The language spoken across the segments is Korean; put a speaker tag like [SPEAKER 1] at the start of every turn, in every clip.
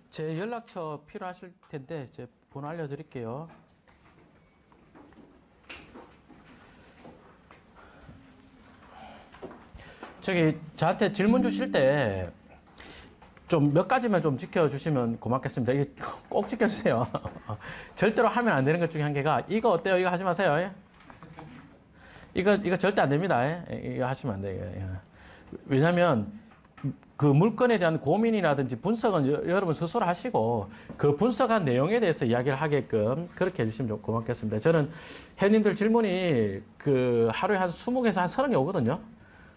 [SPEAKER 1] 제 연락처 필요하실 텐데 제 번호 알려드릴게요. 저기 저한테 질문 주실 때 좀 몇 가지만 좀 지켜주시면 고맙겠습니다. 이게 꼭 지켜주세요. 절대로 하면 안 되는 것 중에 한 개가 이거 어때요? 이거 하지 마세요. 예? 이거 절대 안 됩니다. 예? 이거 하시면 안 돼요. 예. 왜냐하면 그 물건에 대한 고민이라든지 분석은 여러분 스스로 하시고 그 분석한 내용에 대해서 이야기를 하게끔 그렇게 해주시면 좀 고맙겠습니다. 저는 회원님들 질문이 그 하루에 한 20개에서 한 30개 오거든요.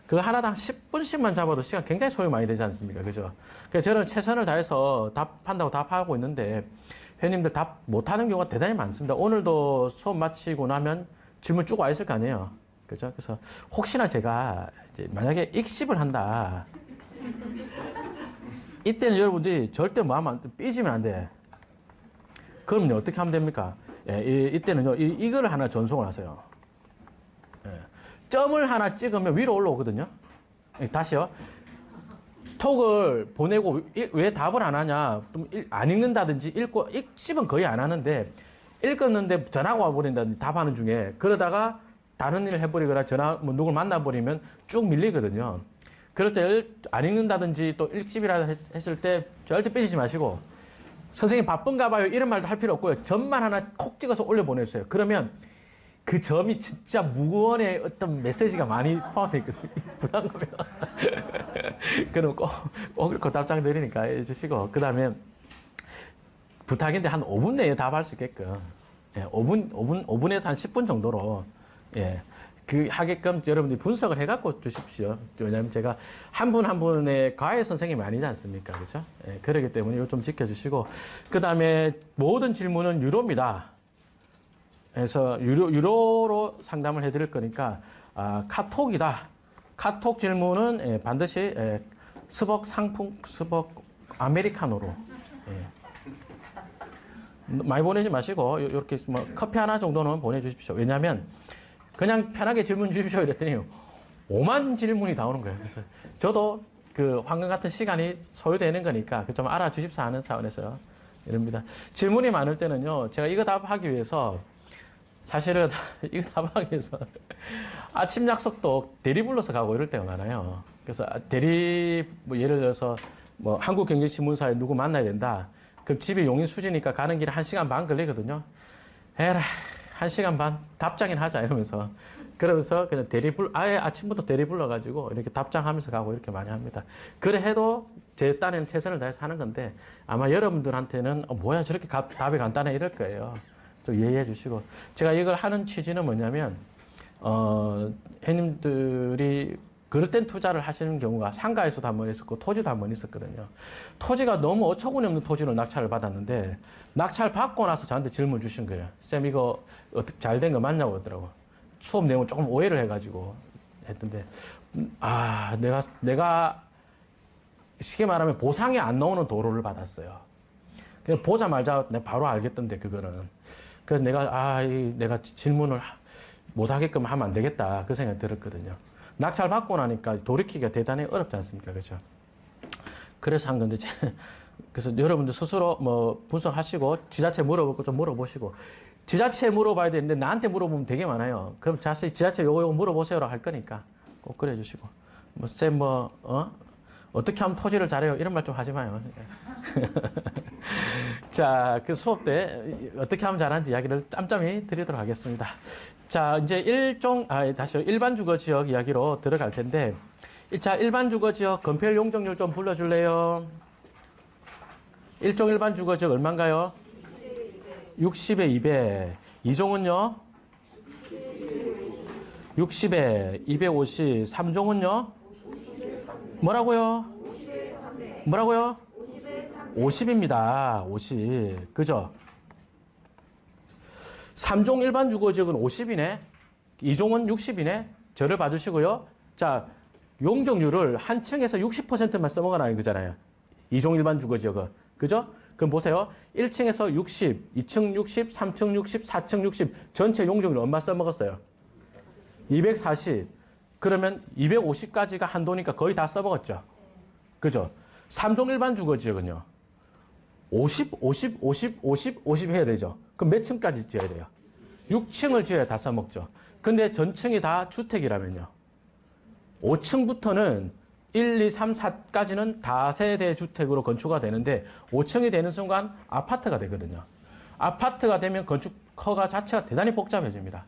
[SPEAKER 1] 그 하나당 10분씩만 잡아도 시간 굉장히 소요 많이 되지 않습니까? 그죠? 그래서 저는 최선을 다해서 답한다고 답하고 있는데 회원님들 답 못하는 경우가 대단히 많습니다. 오늘도 수업 마치고 나면 질문 쭉 와 있을 거 아니에요. 그죠? 그래서 혹시나 제가 이제 만약에 익십을 한다. 이때는 여러분들이 절대 마음 삐지면 안 돼. 그럼요, 어떻게 하면 됩니까? 예, 이때는요, 이거를 하나 전송을 하세요. 예. 점을 하나 찍으면 위로 올라오거든요. 예, 다시요. 톡을 보내고 왜 답을 안 하냐? 좀 안 읽는다든지 읽씹은 거의 안 하는데 읽었는데 전화가 와버린다든지 답하는 중에 그러다가 다른 일을 해버리거나 뭐 누굴 만나버리면 쭉 밀리거든요. 그럴 때 안 읽는다든지 또 읽씹이라 했을 때 절대 삐지지 마시고 선생님 바쁜가 봐요 이런 말도 할 필요 없고요. 점만 하나 콕 찍어서 올려 보내주세요. 그러면 그 점이 진짜 무언의 어떤 메시지가 많이 포함되어 있거든요. 부담감이. 그럼 꼭 답장 드리니까 해주시고 그 다음에 부탁인데 한 5분 내에 답할 수 있게끔 예, 5분에서 한 10분 정도로 예. 그 하게끔 여러분들이 분석을 해갖고 주십시오. 왜냐하면 제가 한 분 한 분의 과외 선생님이 아니지 않습니까? 그죠? 예, 그러기 때문에 이거 좀 지켜주시고. 그 다음에 모든 질문은 유료입니다. 그래서 유료로 상담을 해드릴 거니까, 카톡이다. 카톡 질문은 예, 반드시 스벅 아메리카노로. 예. 많이 보내지 마시고, 이렇게 뭐 커피 하나 정도는 보내주십시오. 왜냐하면 그냥 편하게 질문 주십시오 이랬더니 5만 질문이 나오는 거예요. 그래서 저도 그 황금 같은 시간이 소요되는 거니까 좀 알아주십사 하는 차원에서 이럽니다. 질문이 많을 때는요, 제가 이거 답하기 위해서 사실은 이거 답하기 위해서 아침 약속도 대리 불러서 가고 이럴 때가 많아요. 그래서 대리 뭐 예를 들어서 뭐 한국경제신문사에 누구 만나야 된다. 그럼 집이 용인 수지니까 가는 길에 1시간 반 걸리거든요. 에라. 1시간 반 답장이나 하자 이러면서 그러면서 그냥 아예 아침부터 대리 불러가지고 이렇게 답장하면서 가고 이렇게 많이 합니다. 그래 해도 제 딴에는 최선을 다해서 하는 건데 아마 여러분들한테는 뭐야 저렇게 답이 간단해 이럴 거예요. 좀 이해해 주시고 제가 이걸 하는 취지는 뭐냐면 회원님들이 그럴 땐 투자를 하시는 경우가 상가에서도 한 번 있었고 토지도 한 번 있었거든요. 토지가 너무 어처구니 없는 토지로 낙찰을 받았는데 낙찰 받고 나서 저한테 질문 주신 거예요. 쌤 이거 어떻게 잘 된 거 맞냐고 하더라고. 수업 내용을 조금 오해를 해가지고 했던데 내가 쉽게 말하면 보상이 안 나오는 도로를 받았어요. 그냥 보자마자 내가 바로 알겠던데 그거는. 그래서 내가 질문을 못 하게끔 하면 안 되겠다 그 생각이 들었거든요. 낙찰 받고 나니까 돌이키기가 대단히 어렵지 않습니까? 그죠? 그래서 한 건데, 그래서 여러분들 스스로 뭐 분석하시고, 지자체 물어보고 좀 물어보시고, 지자체에 물어봐야 되는데 나한테 물어보면 되게 많아요. 그럼 자세히 지자체 요거 물어보세요라고 할 거니까 꼭 그래 주시고. 쌤 어떻게 하면 토지를 잘해요? 이런 말 좀 하지 마요. 자, 그 수업 때 어떻게 하면 잘하는지 이야기를 짬짬이 드리도록 하겠습니다. 자, 이제 일반 주거 지역 이야기로 들어갈 텐데, 자, 일반 주거 지역 건폐율 용적률 좀 불러줄래요? 일종 일반 주거 지역 얼마인가요? 60에 200. 이종은요? 60에 250. 3종은요? 뭐라고요? 50입니다. 50. 그죠? 3종 일반 주거지역은 50이네. 2종은 60이네. 저를 봐주시고요. 자, 용적률을 한 층에서 60%만 써먹으라는 거잖아요. 2종 일반 주거지역은. 그죠? 그럼 보세요. 1층에서 60, 2층 60, 3층 60, 4층 60. 전체 용적률 얼마 써먹었어요? 240. 그러면 250까지가 한도니까 거의 다 써먹었죠. 그죠? 3종 일반 주거지역은요. 50, 50, 50, 50, 50 해야 되죠. 그럼 몇 층까지 지어야 돼요? 6층을 지어야 다 써먹죠. 근데 전층이 다 주택이라면요. 5층부터는 1, 2, 3, 4까지는 다세대 주택으로 건축가 되는데 5층이 되는 순간 아파트가 되거든요. 아파트가 되면 건축 허가 자체가 대단히 복잡해집니다.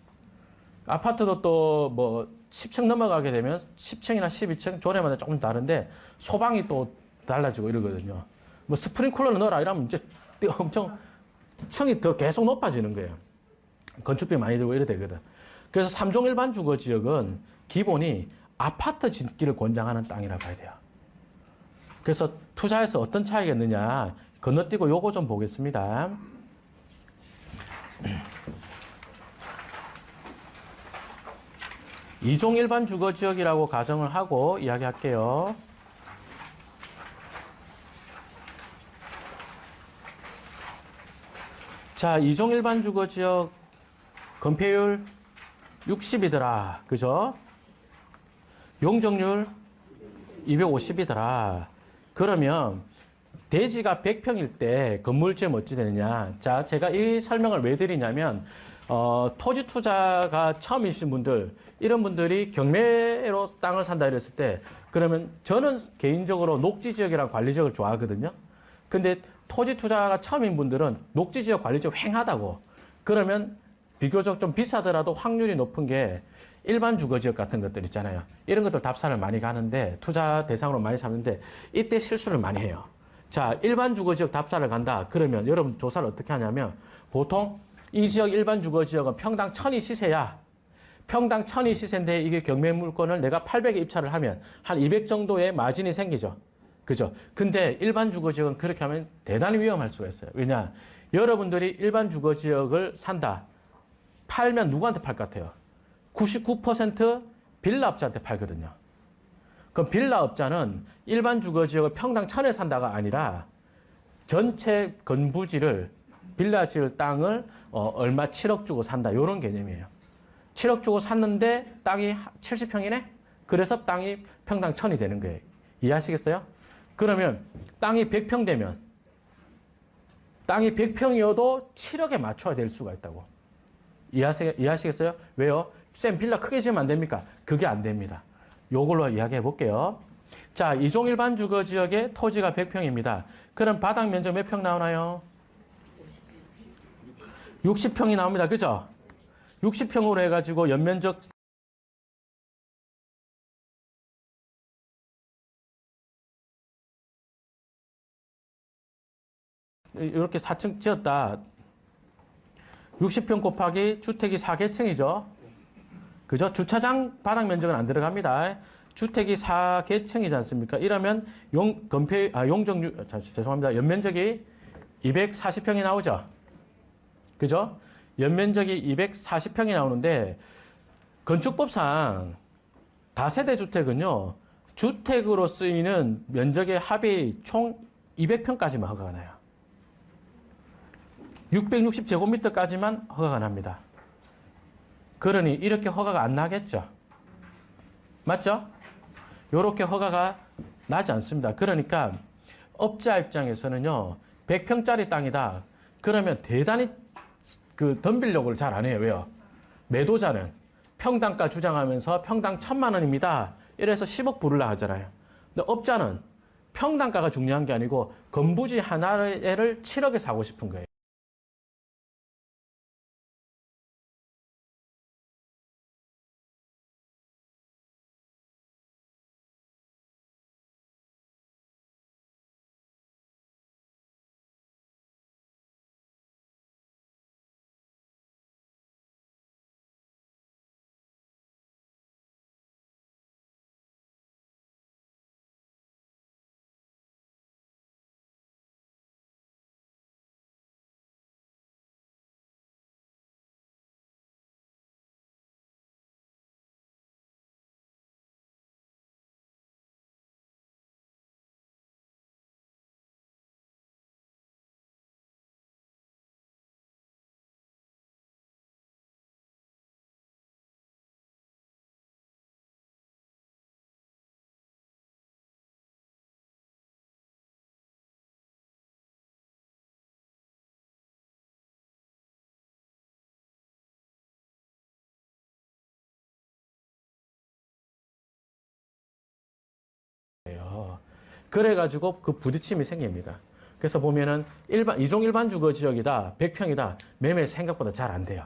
[SPEAKER 1] 아파트도 또 뭐 10층 넘어가게 되면 10층이나 12층 조례마다 조금 다른데 소방이 또 달라지고 이러거든요. 뭐 스프링클러를 넣어라 이러면 이제 엄청 층이 더 계속 높아지는 거예요. 건축비 많이 들고 이래 되거든. 그래서 3종 일반 주거 지역은 기본이 아파트 짓기를 권장하는 땅이라 봐야 돼요. 그래서 투자에서 어떤 차이가 있느냐 건너뛰고 요거 좀 보겠습니다. 2종 일반 주거 지역이라고 가정을 하고 이야기할게요. 자, 2종 일반 주거 지역 건폐율 60이더라. 그죠? 용적률 250이더라. 그러면 대지가 100평일 때 건물주에 어찌 되느냐. 자, 제가 이 설명을 왜 드리냐면 토지 투자가 처음이신 분들, 이런 분들이 경매로 땅을 산다 이랬을 때, 그러면 저는 개인적으로 녹지지역이랑 관리지역을 좋아하거든요. 근데 토지 투자가 처음인 분들은 녹지지역 관리지역 횡하다고. 그러면 비교적 좀 비싸더라도 확률이 높은 게 일반 주거지역 같은 것들 있잖아요. 이런 것들 답사를 많이 가는데, 투자 대상으로 많이 삼는데, 이때 실수를 많이 해요. 자, 일반 주거지역 답사를 간다. 그러면 여러분 조사를 어떻게 하냐면, 보통 이 지역 일반 주거지역은 평당 1000이 시세야. 평당 1000이 시세인데 이게 경매 물건을 내가 800에 입찰을 하면 한 200 정도의 마진이 생기죠. 그죠? 근데 일반 주거지역은 그렇게 하면 대단히 위험할 수가 있어요. 왜냐? 여러분들이 일반 주거지역을 산다. 팔면 누구한테 팔 것 같아요? 99% 빌라업자한테 팔거든요. 그럼 빌라업자는 일반 주거지역을 평당 1000에 산다가 아니라 전체 건부지를 빌라 지을 땅을 얼마 7억 주고 산다. 이런 개념이에요. 7억 주고 샀는데 땅이 70평이네? 그래서 땅이 평당 1000이 되는 거예요. 이해하시겠어요? 그러면 땅이 100평 되면 땅이 100평이어도 7억에 맞춰야 될 수가 있다고. 이해하시겠어요? 왜요? 쌤 빌라 크게 지으면 안 됩니까? 그게 안 됩니다. 요걸로 이야기해 볼게요. 자, 2종 일반 주거 지역의 토지가 100평입니다. 그럼 바닥 면적 몇 평 나오나요? 60평이 나옵니다. 그죠? 60평으로 해가지고 연면적 이렇게 4층 지었다. 60평 곱하기 주택이 4개층이죠. 그죠? 주차장 바닥 면적은 안 들어갑니다. 주택이 4개층이지 않습니까? 이러면 용적률, 죄송합니다. 연면적이 240평이 나오죠. 그죠? 연면적이 240평이 나오는데 건축법상 다세대 주택은요. 주택으로 쓰이는 면적의 합이 총 200평까지만 허가가 나요. 660제곱미터까지만 허가가 납니다. 그러니 이렇게 허가가 안 나겠죠. 맞죠? 이렇게 허가가 나지 않습니다. 그러니까 업자 입장에서는요. 100평짜리 땅이다. 그러면 대단히 그 덤빌려고 잘 안 해요. 왜요? 매도자는 평당가 주장하면서 평당 1000만 원입니다. 이래서 10억 부르려 하잖아요. 근데 업자는 평당가가 중요한 게 아니고 건부지 하나를 7억에 사고 싶은 거예요. 그래가지고 그 부딪힘이 생깁니다. 그래서 보면은 이종 일반 주거 지역이다, 100평이다, 매매 생각보다 잘 안 돼요.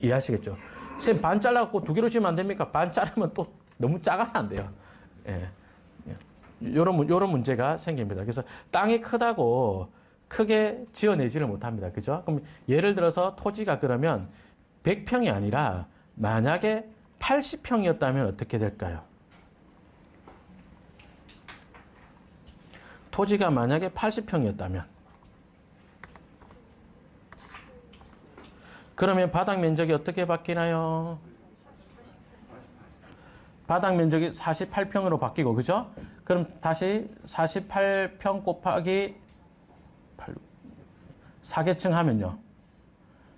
[SPEAKER 1] 이해하시겠죠? 선생님 반 잘라갖고 두 개로 지으면 안 됩니까? 반 자르면 또 너무 작아서 안 돼요. 예. 요런 문제가 생깁니다. 그래서 땅이 크다고 크게 지어내지를 못합니다. 그죠? 그럼 예를 들어서 토지가 그러면 100평이 아니라 만약에 80평이었다면 어떻게 될까요? 토지가 만약에 80평이었다면 그러면 바닥 면적이 어떻게 바뀌나요? 바닥 면적이 48평으로 바뀌고, 그죠? 그럼 다시 48평 곱하기 4계층 하면요.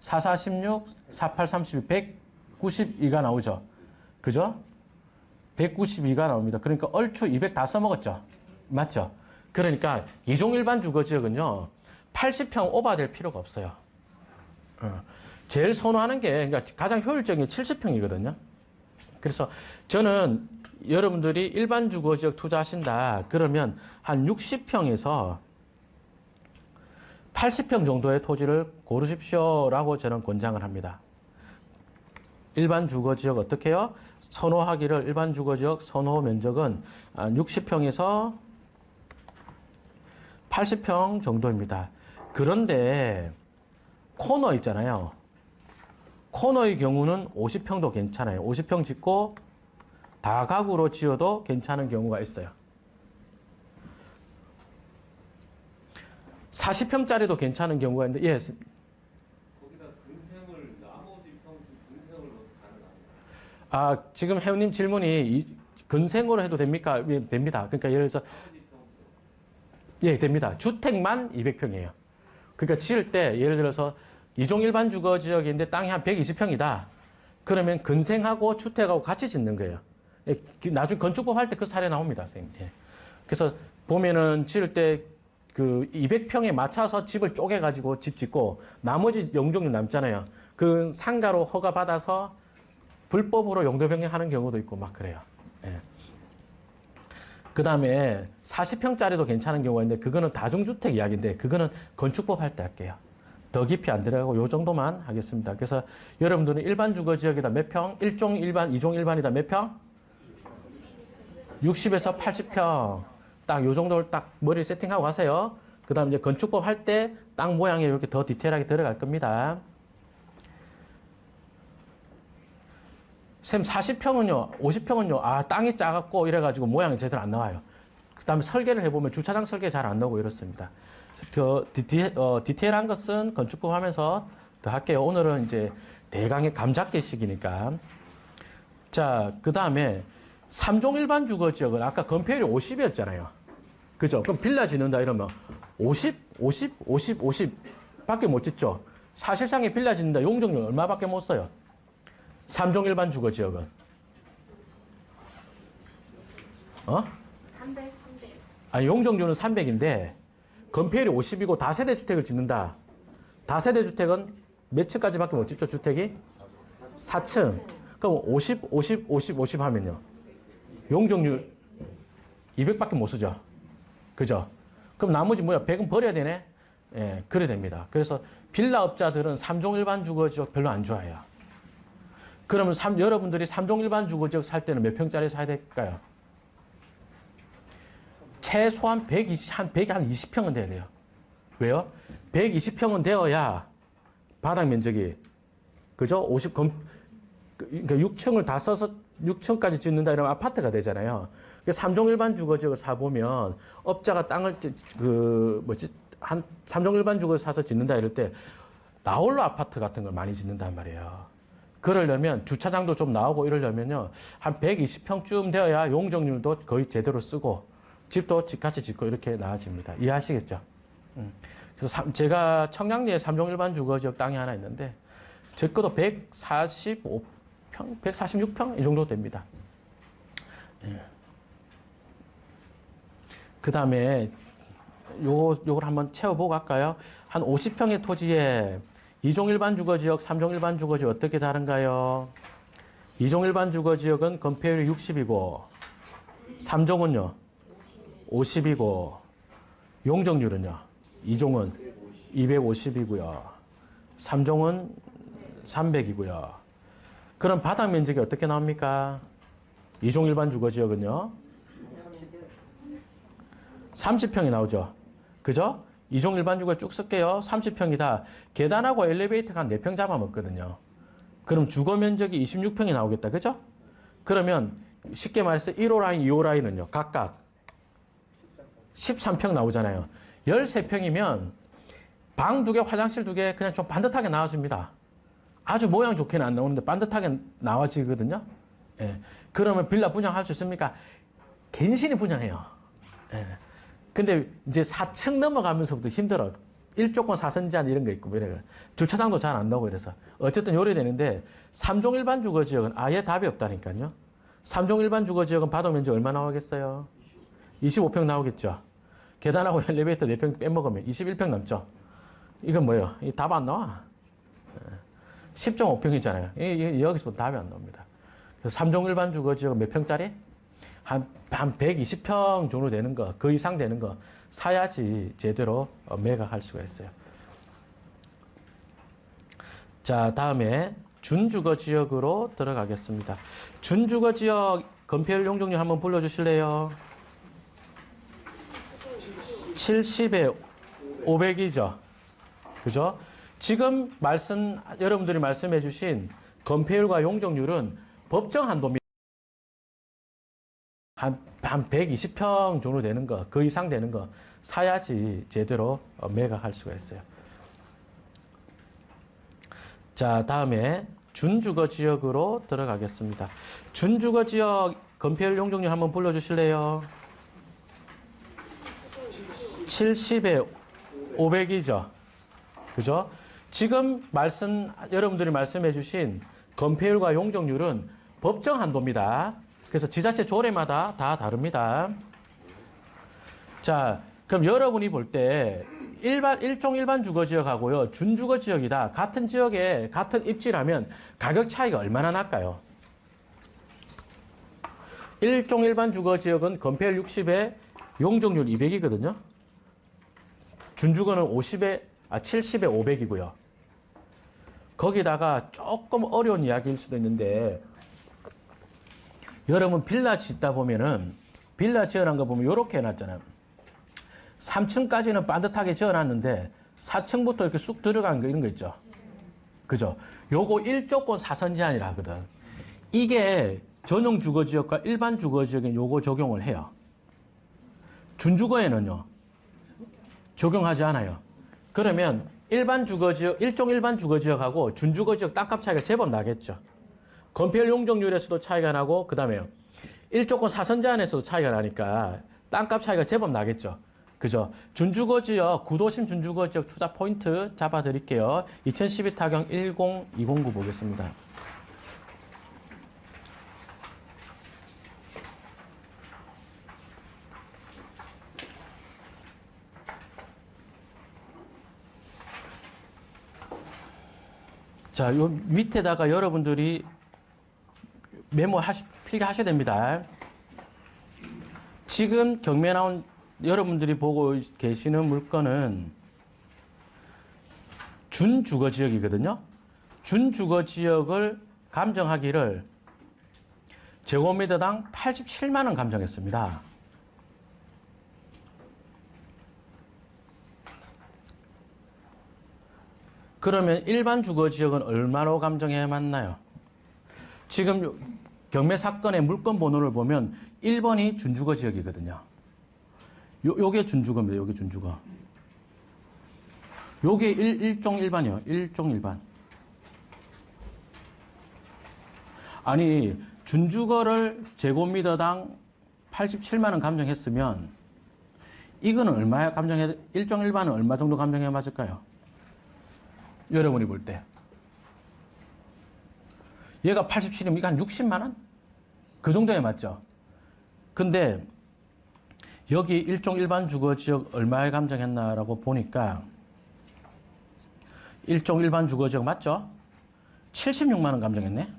[SPEAKER 1] 4, 4, 16, 4, 8, 32, 192가 나오죠. 그죠? 192가 나옵니다. 그러니까 얼추 200 다 써먹었죠. 맞죠? 그러니까 이종 일반 주거지역은요. 80평 오버될 필요가 없어요. 제일 선호하는 게 그러니까 가장 효율적인 게 70평이거든요. 그래서 저는 여러분들이 일반 주거지역 투자하신다 그러면 한 60평에서 80평 정도의 토지를 고르십시오라고 저는 권장을 합니다. 일반 주거지역 어떻게 해요? 선호하기를 일반 주거지역 선호 면적은 60평에서 80평 정도입니다. 그런데 코너 있잖아요. 코너의 경우는 50평도 괜찮아요. 50평 짓고 다가구로 지어도 괜찮은 경우가 있어요. 40평짜리도 괜찮은 경우가 있는데, 예.
[SPEAKER 2] 거기다 근생을 나머지 평수 근생을 넣어도 가능합니다.
[SPEAKER 1] 아, 지금 회원님 질문이 근생으로 해도 됩니까? 예, 됩니다. 그러니까 예를 들어서 예, 됩니다. 주택만 200평이에요. 그러니까 지을 때 예를 들어서 이종 일반 주거 지역인데 땅이 한 120평이다. 그러면 근생하고 주택하고 같이 짓는 거예요. 예, 나중에 건축법 할 때 그 사례 나옵니다, 선생님. 예. 그래서 보면은 지을 때 그 200평에 맞춰서 집을 쪼개가지고 집 짓고 나머지 용적률 남잖아요. 그 상가로 허가 받아서 불법으로 용도 변경하는 경우도 있고 막 그래요. 예. 그 다음에 40평짜리도 괜찮은 경우가 있는데 그거는 다중주택 이야기인데 그거는 건축법 할 때 할게요. 더 깊이 안 들어가고 요 정도만 하겠습니다. 그래서 여러분들은 일반 주거지역이다 몇 평? 1종 일반, 2종 일반이다 몇 평? 60에서 80평. 딱 요 정도를 딱 머리 세팅하고 가세요. 그 다음 이제 건축법 할 때 땅 모양에 이렇게 더 디테일하게 들어갈 겁니다. 쌤 40평은요, 50평은요, 아, 땅이 작았고 이래가지고 모양이 제대로 안 나와요. 그 다음에 설계를 해보면 주차장 설계 잘 안 나오고 이렇습니다. 더 디테일한 것은 건축법 하면서 더 할게요. 오늘은 이제 대강의 감잡기식이니까. 자, 그 다음에 3종 일반 주거지역은 아까 건폐율이 50이었잖아요. 그죠? 그럼 빌라 짓는다 이러면 50, 50, 50, 50 밖에 못 짓죠. 사실상의 빌라 짓는다 용적률 얼마밖에 못 써요. 3종 일반 주거지역은.
[SPEAKER 3] 300.
[SPEAKER 1] 아니, 용적률은 300인데 건폐율이 50이고 다세대 주택을 짓는다. 다세대 주택은 몇 층까지밖에 못 짓죠, 주택이? 4층. 그럼 50, 50, 50, 50 하면요. 용적률 200밖에 못 쓰죠. 그죠? 그럼 나머지 뭐야? 100은 버려야 되네? 예, 그래 됩니다. 그래서 빌라업자들은 3종 일반 주거지역 별로 안 좋아해요. 그러면 여러분들이 3종 일반 주거지역 살 때는 몇 평짜리 사야 될까요? 최소한 120평은 돼야 돼요. 왜요? 120평은 되어야 바닥 면적이, 그죠? 그러니까 6층을 다 써서 6층까지 짓는다 이러면 아파트가 되잖아요. 3종 일반 주거지역을 사보면 업자가 땅을, 3종 일반 주거를 사서 짓는다 이럴 때 나홀로 아파트 같은 걸 많이 짓는단 말이에요. 그러려면 주차장도 좀 나오고 이러려면요. 한 120평쯤 되어야 용적률도 거의 제대로 쓰고 집도 같이 짓고 이렇게 나아집니다. 이해하시겠죠? 그래서 제가 청량리에 3종 일반 주거지역 땅이 하나 있는데 제 것도 145평, 146평 이 정도 됩니다. 예. 그 다음에 요걸 한번 채워보고 갈까요? 한 50평의 토지에 2종 일반 주거지역, 3종 일반 주거지역 어떻게 다른가요? 2종 일반 주거지역은 건폐율이 60이고 3종은요? 50이고 용적률은요. 2종은 250이고요. 3종은 300이고요. 그럼 바닥 면적이 어떻게 나옵니까? 2종 일반 주거지역은요. 30평이 나오죠. 그죠? 2종 일반 주거 쭉 쓸게요. 30평이다. 계단하고 엘리베이터가 한 4평 잡아먹거든요. 그럼 주거 면적이 26평이 나오겠다. 그죠? 그러면 쉽게 말해서 1호 라인, 2호 라인은요. 각각 13평 나오잖아요. 13평이면 방 2개, 화장실 2개 그냥 좀 반듯하게 나와줍니다. 아주 모양 좋게는 안 나오는데 반듯하게 나와지거든요. 예. 그러면 빌라 분양할 수 있습니까? 갠신히 분양해요. 예. 근데 이제 4층 넘어가면서부터 힘들어. 1조건 4선 제한 이런 거 있고, 뭐 이래. 주차장도 잘 안 나오고 이래서. 어쨌든 요래 되는데, 3종 일반 주거 지역은 아예 답이 없다니까요. 3종 일반 주거 지역은 바닥 면적 얼마 나오겠어요? 25평 나오겠죠. 계단하고 엘리베이터 4평 빼먹으면 21평 남죠. 이건 뭐예요? 이 답 안 나와. 10.5평이잖아요. 여기서부터 답이 안 나옵니다. 그래서 3종 일반 주거 지역은 몇 평짜리? 한 120평 정도 되는 거, 그 이상 되는 거 사야지 제대로 매각할 수가 있어요. 자, 다음에 준주거 지역으로 들어가겠습니다. 준주거 지역 건폐율 용적률 한번 불러주실래요? 70에 500이죠. 그죠? 지금 여러분들이 말씀해 주신 건폐율과 용적률은 법정 한도입니다. 한 120평 정도 되는 거, 그 이상 되는 거 사야지 제대로 매각할 수가 있어요. 자, 다음에 준주거 지역으로 들어가겠습니다. 준주거 지역 건폐율 용적률 한번 불러주실래요? 70에 500이죠. 그죠? 지금 여러분들이 말씀해 주신 건폐율과 용적률은 법정 한도입니다. 그래서 지자체 조례마다 다 다릅니다. 자, 그럼 여러분이 볼 때 일종 일반 주거 지역하고요, 준주거 지역이다. 같은 지역에 같은 입지라면 가격 차이가 얼마나 날까요? 일종 일반 주거 지역은 건폐율 60에 용적률 200이거든요. 준주거는 70에 500이고요. 거기다가 조금 어려운 이야기일 수도 있는데, 여러분 빌라 짓다 보면은 빌라 지어놓은 거 보면 이렇게 해놨잖아요. 3층까지는 반듯하게 지어놨는데 4층부터 이렇게 쑥 들어간 거 이런 거 있죠. 그죠? 요거 1조건 4선 제한이라 하거든. 이게 전용 주거지역과 일반 주거지역에 요거 적용을 해요. 준주거에는요 적용하지 않아요. 그러면 일종 일반 주거지역하고 준주거지역 땅값 차이가 제법 나겠죠. 건폐율 용적률에서도 차이가 나고, 그 다음에 1조건 4선 제한에서도 차이가 나니까 땅값 차이가 제법 나겠죠. 그죠? 준주거지역, 구도심 준주거지역 투자 포인트 잡아드릴게요. 2012 타경 10209 보겠습니다. 자, 요 밑에다가 여러분들이 필기하셔야 됩니다. 지금 경매 나온 여러분들이 보고 계시는 물건은 준주거지역이거든요. 준주거지역을 감정하기를 제곱미터당 87만 원 감정했습니다. 그러면 일반 주거지역은 얼마로 감정해 맞나요? 지금 경매 사건의 물건 번호를 보면 1번이 준주거 지역이거든요. 요게 준주거입니다. 요게 준주거. 요게 일종 일반이요. 일종 일반. 아니, 준주거를 제곱미터당 87만 원 감정했으면 이거는 얼마에 일종 일반은 얼마 정도 감정해 맞을까요? 여러분이 볼 때. 얘가 87이면 이거 한 60만 원? 그 정도에 맞죠? 근데 여기 일종 일반 주거지역 얼마에 감정했나라고 보니까 일종 일반 주거지역 맞죠? 76만 원 감정했네?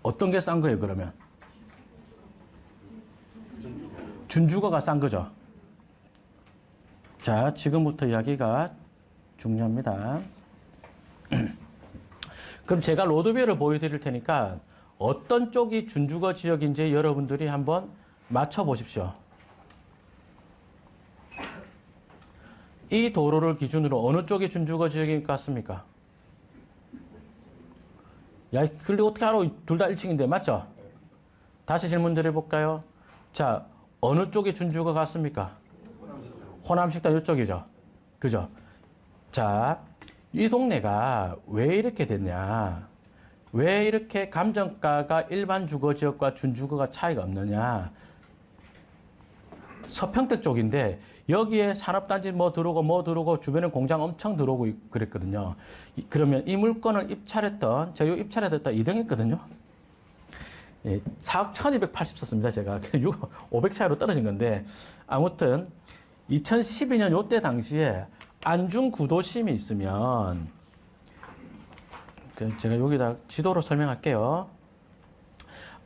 [SPEAKER 1] 어떤 게 싼 거예요, 그러면? 준주거가 싼 거죠. 자, 지금부터 이야기가 중요합니다. 그럼 제가 로드뷰를 보여드릴 테니까 어떤 쪽이 준주거 지역인지 여러분들이 한번 맞춰보십시오. 이 도로를 기준으로 어느 쪽이 준주거 지역인 것 같습니까? 야, 근데 어떻게 알아? 둘 다 1층인데, 맞죠? 다시 질문 드려볼까요? 자, 어느 쪽이 준주거 같습니까? 호남식당 이쪽이죠. 그죠? 자, 이 동네가 왜 이렇게 됐냐? 왜 이렇게 감정가가 일반 주거지역과 준주거가 차이가 없느냐? 서평택 쪽인데 여기에 산업단지 뭐 들어오고 주변에 공장 엄청 들어오고 그랬거든요. 그러면 이 물건을 입찰했던, 제가 입찰했던 2등 했거든요. 예, 4억 1280 썼습니다. 제가 500 차이로 떨어진 건데 아무튼 2012년 요때 당시에 안중 구도심이 있으면 제가 여기다 지도로 설명할게요.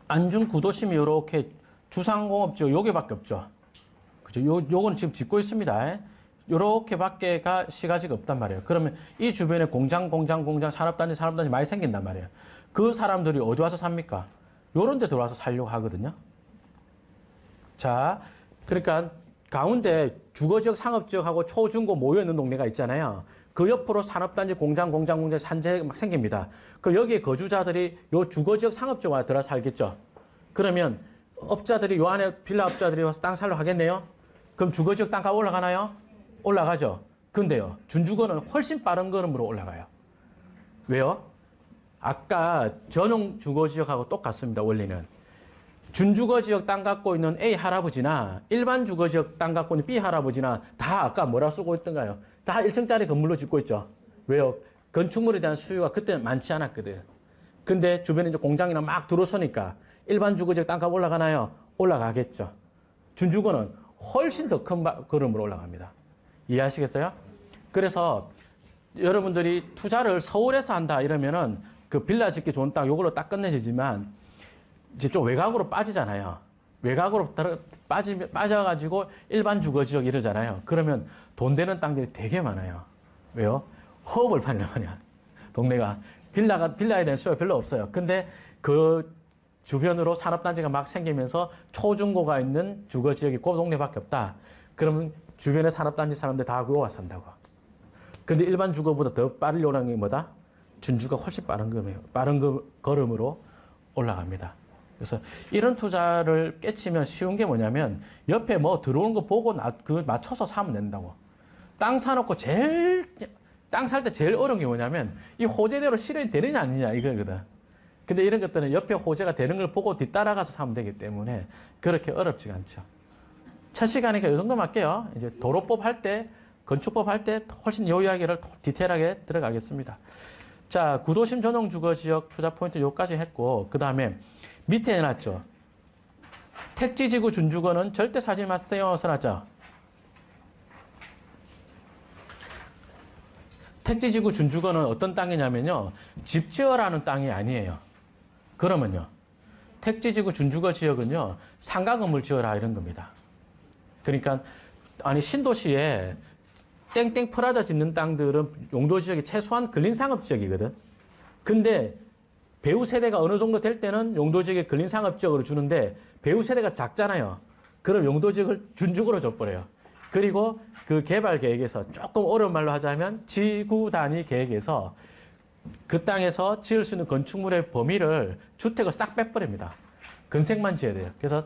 [SPEAKER 1] 안중 구도심이 이렇게 주상공업지역 여기밖에 없죠. 그죠? 요거는 지금 짓고 있습니다. 요렇게 밖에가 시가지가 없단 말이에요. 그러면 이 주변에 공장, 산업단지 많이 생긴단 말이에요. 그 사람들이 어디 와서 삽니까? 요런 데 들어와서 살려고 하거든요. 자, 그러니까 가운데 주거지역, 상업지역하고 초중고 모여있는 동네가 있잖아요. 그 옆으로 산업단지, 공장, 산재 막 생깁니다. 그럼 여기에 거주자들이 요 주거지역, 상업지역 와서 들어와 살겠죠. 그러면 업자들이 요 안에 빌라 업자들이 와서 땅 살려 하겠네요. 그럼 주거지역 땅값 올라가나요? 올라가죠. 근데요, 준주거는 훨씬 빠른 걸음으로 올라가요. 왜요? 아까 전용 주거지역하고 똑같습니다. 원리는. 준주거지역 땅 갖고 있는 A 할아버지나 일반 주거지역 땅 갖고 있는 B 할아버지나 다 아까 뭐라 쓰고 있던가요? 다 1층짜리 건물로 짓고 있죠. 왜요? 건축물에 대한 수요가 그때는 많지 않았거든. 근데 주변에 이제 공장이나 막 들어서니까 일반 주거지역 땅값 올라가나요? 올라가겠죠. 준주거는 훨씬 더 큰 걸음으로 올라갑니다. 이해하시겠어요? 그래서 여러분들이 투자를 서울에서 한다 이러면은 그 빌라 짓기 좋은 땅 요걸로 딱 끝내지지만 이제 좀 외곽으로 빠지잖아요. 외곽으로 빠져가지고 일반 주거지역 이러잖아요. 그러면 돈 되는 땅들이 되게 많아요. 왜요? 허업을 파냐 말이야. 동네가 빌라에 대한 수요가 별로 없어요. 근데 그 주변으로 산업단지가 막 생기면서 초중고가 있는 주거지역이 그 동네밖에 없다. 그러면 주변에 산업단지 사람들 다 모아 산다고. 근데 일반 주거보다 더 빠르게 올라가는 게 뭐다? 준주가 훨씬 빠른 걸음으로 올라갑니다. 그래서 이런 투자를 깨치면 쉬운 게 뭐냐면 옆에 뭐 들어오는 거 보고 그 맞춰서 사면 된다고. 땅 사놓고 땅 살 때 제일 어려운 게 뭐냐면 이 호재대로 실현이 되느냐 아니냐 이거거든. 근데 이런 것들은 옆에 호재가 되는 걸 보고 뒤따라가서 사면 되기 때문에 그렇게 어렵지가 않죠. 첫 시간이니까 이 정도만 할게요. 이제 도로법 할 때, 건축법 할 때 훨씬 요 이야기를 디테일하게 들어가겠습니다. 자, 구도심 전용 주거지역 투자 포인트 요까지 했고, 그 다음에 밑에 해놨죠. 택지지구 준주거는 절대 사지 마세요. 써놨죠. 택지지구 준주거는 어떤 땅이냐면요. 집 지어라는 땅이 아니에요. 그러면요. 택지지구 준주거 지역은요. 상가 건물 지어라 이런 겁니다. 그러니까 아니 신도시에 땡땡 프라자 짓는 땅들은 용도 지역이 최소한 근린 상업 지역이거든. 근데 배우 세대가 어느 정도 될 때는 용도 지역에 근린 상업 지역으로 주는데 배우 세대가 작잖아요. 그럼 용도 지역을 준주거로 줘버려요. 그리고 그 개발 계획에서 조금 어려운 말로 하자면 지구 단위 계획에서 그 땅에서 지을 수 있는 건축물의 범위를 주택을 싹 빼버립니다. 건색만 지어야 돼요. 그래서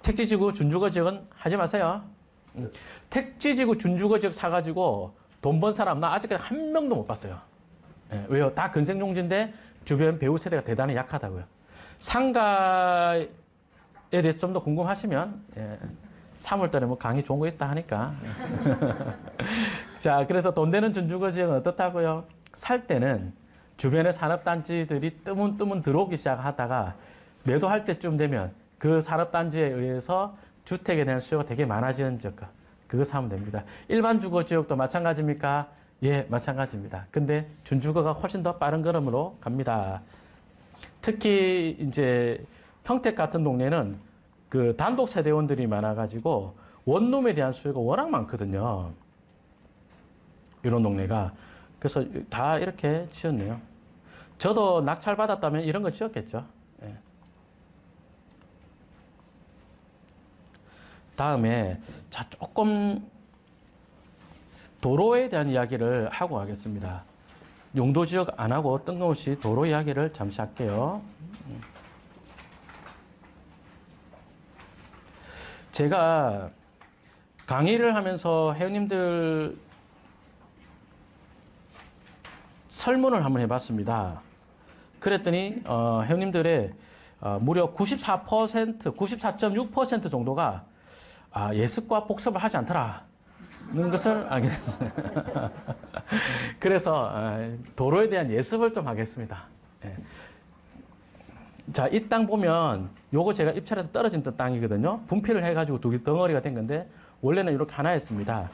[SPEAKER 1] 택지지구 준주거 지역은 하지 마세요. 택지지구 준주거 지역 사가지고 돈 번 사람 나 아직까지 한 명도 못 봤어요. 예, 왜요? 다 건색용지인데 주변 배우 세대가 대단히 약하다고요. 상가에 대해서 좀 더 궁금하시면 3월달에 뭐 강의 좋은 거 있다 하니까. 자, 그래서 돈 되는 준주거 지역은 어떻다고요? 살 때는 주변의 산업단지들이 뜨문뜨문 들어오기 시작하다가 매도할 때쯤 되면 그 산업단지에 의해서 주택에 대한 수요가 되게 많아지는 지역, 그거 사면 됩니다. 일반 주거 지역도 마찬가지입니까? 예, 마찬가지입니다. 근데 준주거가 훨씬 더 빠른 걸음으로 갑니다. 특히 이제 평택 같은 동네는 그 단독 세대원들이 많아가지고 원룸에 대한 수요가 워낙 많거든요. 이런 동네가. 그래서 다 이렇게 지었네요. 저도 낙찰 받았다면 이런 거 지었겠죠. 예. 다음에 자 조금 도로에 대한 이야기를 하고 가겠습니다. 용도 지역 안 하고 뜬금없이 도로 이야기를 잠시 할게요. 제가 강의를 하면서 회원님들 설문을 한번 해봤습니다. 그랬더니 회원님들의 무려 94%, 94.6% 정도가 예습과 복습을 하지 않더라는 것을 알게 됐어요. 그래서 도로에 대한 예습을 좀 하겠습니다. 예. 자, 이 땅 보면 요거 제가 입찰해서 떨어진 땅이거든요. 분필을 해가지고 두 개 덩어리가 된 건데 원래는 이렇게 하나였습니다.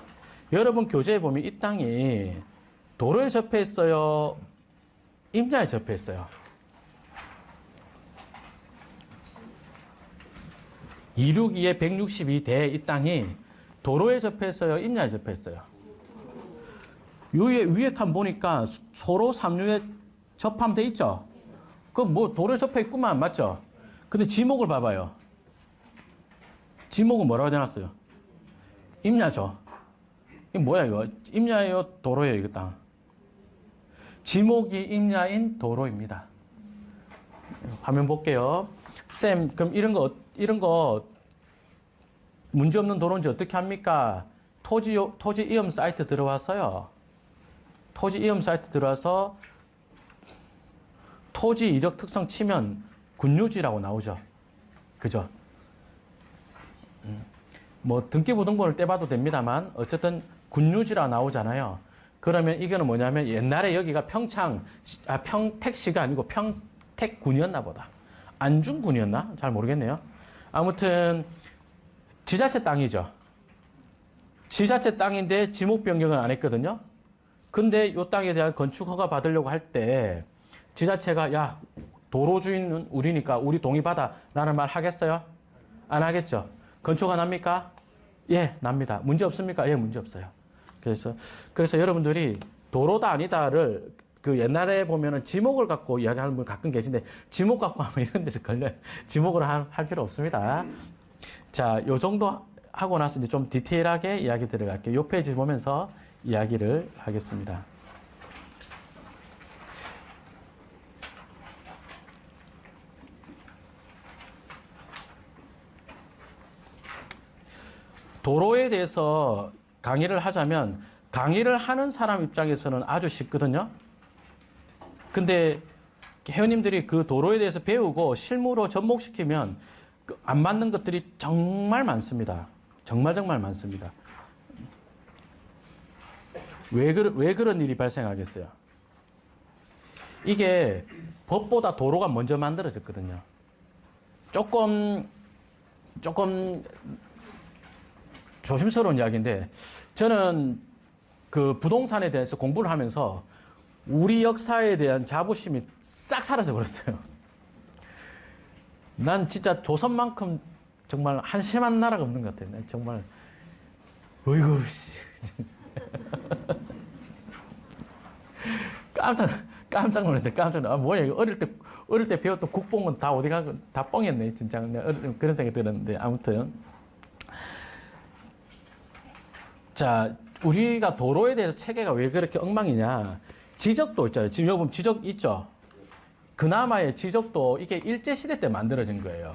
[SPEAKER 1] 여러분 교재에 보면 이 땅이 도로에 접해 있어요? 임야에 접해 있어요? 262에 162대 이 땅이 도로에 접해 있어요? 임야에 접해 있어요? 위에 칸 보니까 소로 3류에 접함돼 있죠? 그 뭐 도로에 접해 있구만, 맞죠? 근데 지목을 봐봐요. 지목은 뭐라고 해놨어요? 임야죠. 이게 뭐야 이거? 임야예요? 도로예요 이거 땅? 지목이 임야인 도로입니다. 화면 볼게요. 쌤, 그럼 이런 거 문제 없는 도로인지 어떻게 합니까? 토지 이험 사이트 들어왔어요. 토지 이험 사이트 들어와서 토지 이력 특성 치면 군유지라고 나오죠. 그죠? 뭐 등기부등본을 떼봐도 됩니다만 어쨌든 군유지라 나오잖아요. 그러면 이거는 뭐냐면 옛날에 여기가 평택시가 아니고 평택군이었나 보다. 안중군이었나? 잘 모르겠네요. 아무튼 지자체 땅이죠. 지자체 땅인데 지목 변경을 안 했거든요. 근데 이 땅에 대한 건축 허가 받으려고 할 때 지자체가 야 도로 주인은 우리니까 우리 동의받아 라는 말 하겠어요? 안 하겠죠. 건축 안 합니까? 예, 납니다. 문제 없습니까? 예, 문제 없어요. 그래서 여러분들이 도로다 아니다를 그 옛날에 보면은 지목을 갖고 이야기하는 분 가끔 계신데 지목 갖고 하면 이런 데서 걸려요. 지목으로 할 필요 없습니다. 자, 요 정도 하고 나서 이제 좀 디테일하게 이야기 들어갈게요. 요 페이지 보면서 이야기를 하겠습니다. 도로에 대해서 강의를 하자면 강의를 하는 사람 입장에서는 아주 쉽거든요. 근데 회원님들이 그 도로에 대해서 배우고 실무로 접목시키면 안 맞는 것들이 정말 많습니다. 정말 많습니다. 왜 그런 일이 발생하겠어요? 이게 법보다 도로가 먼저 만들어졌거든요. 조금 조심스러운 이야기인데 저는 그 부동산에 대해서 공부를 하면서 우리 역사에 대한 자부심이 싹 사라져 버렸어요. 난 진짜 조선만큼 정말 한심한 나라가 없는 것 같아요. 정말 어이구 깜짝 놀랐네. 깜짝 놀랐네. 뭐야 이거 어릴 때 배웠던 국뽕은 다 어디 가고 다 뻥이었네. 진짜 그런 생각이 들었는데 아무튼 자, 우리가 도로에 대해서 체계가 왜 그렇게 엉망이냐. 지적도 있잖아요. 지금 여기 보면 지적 있죠? 그나마의 지적도 이게 일제시대 때 만들어진 거예요.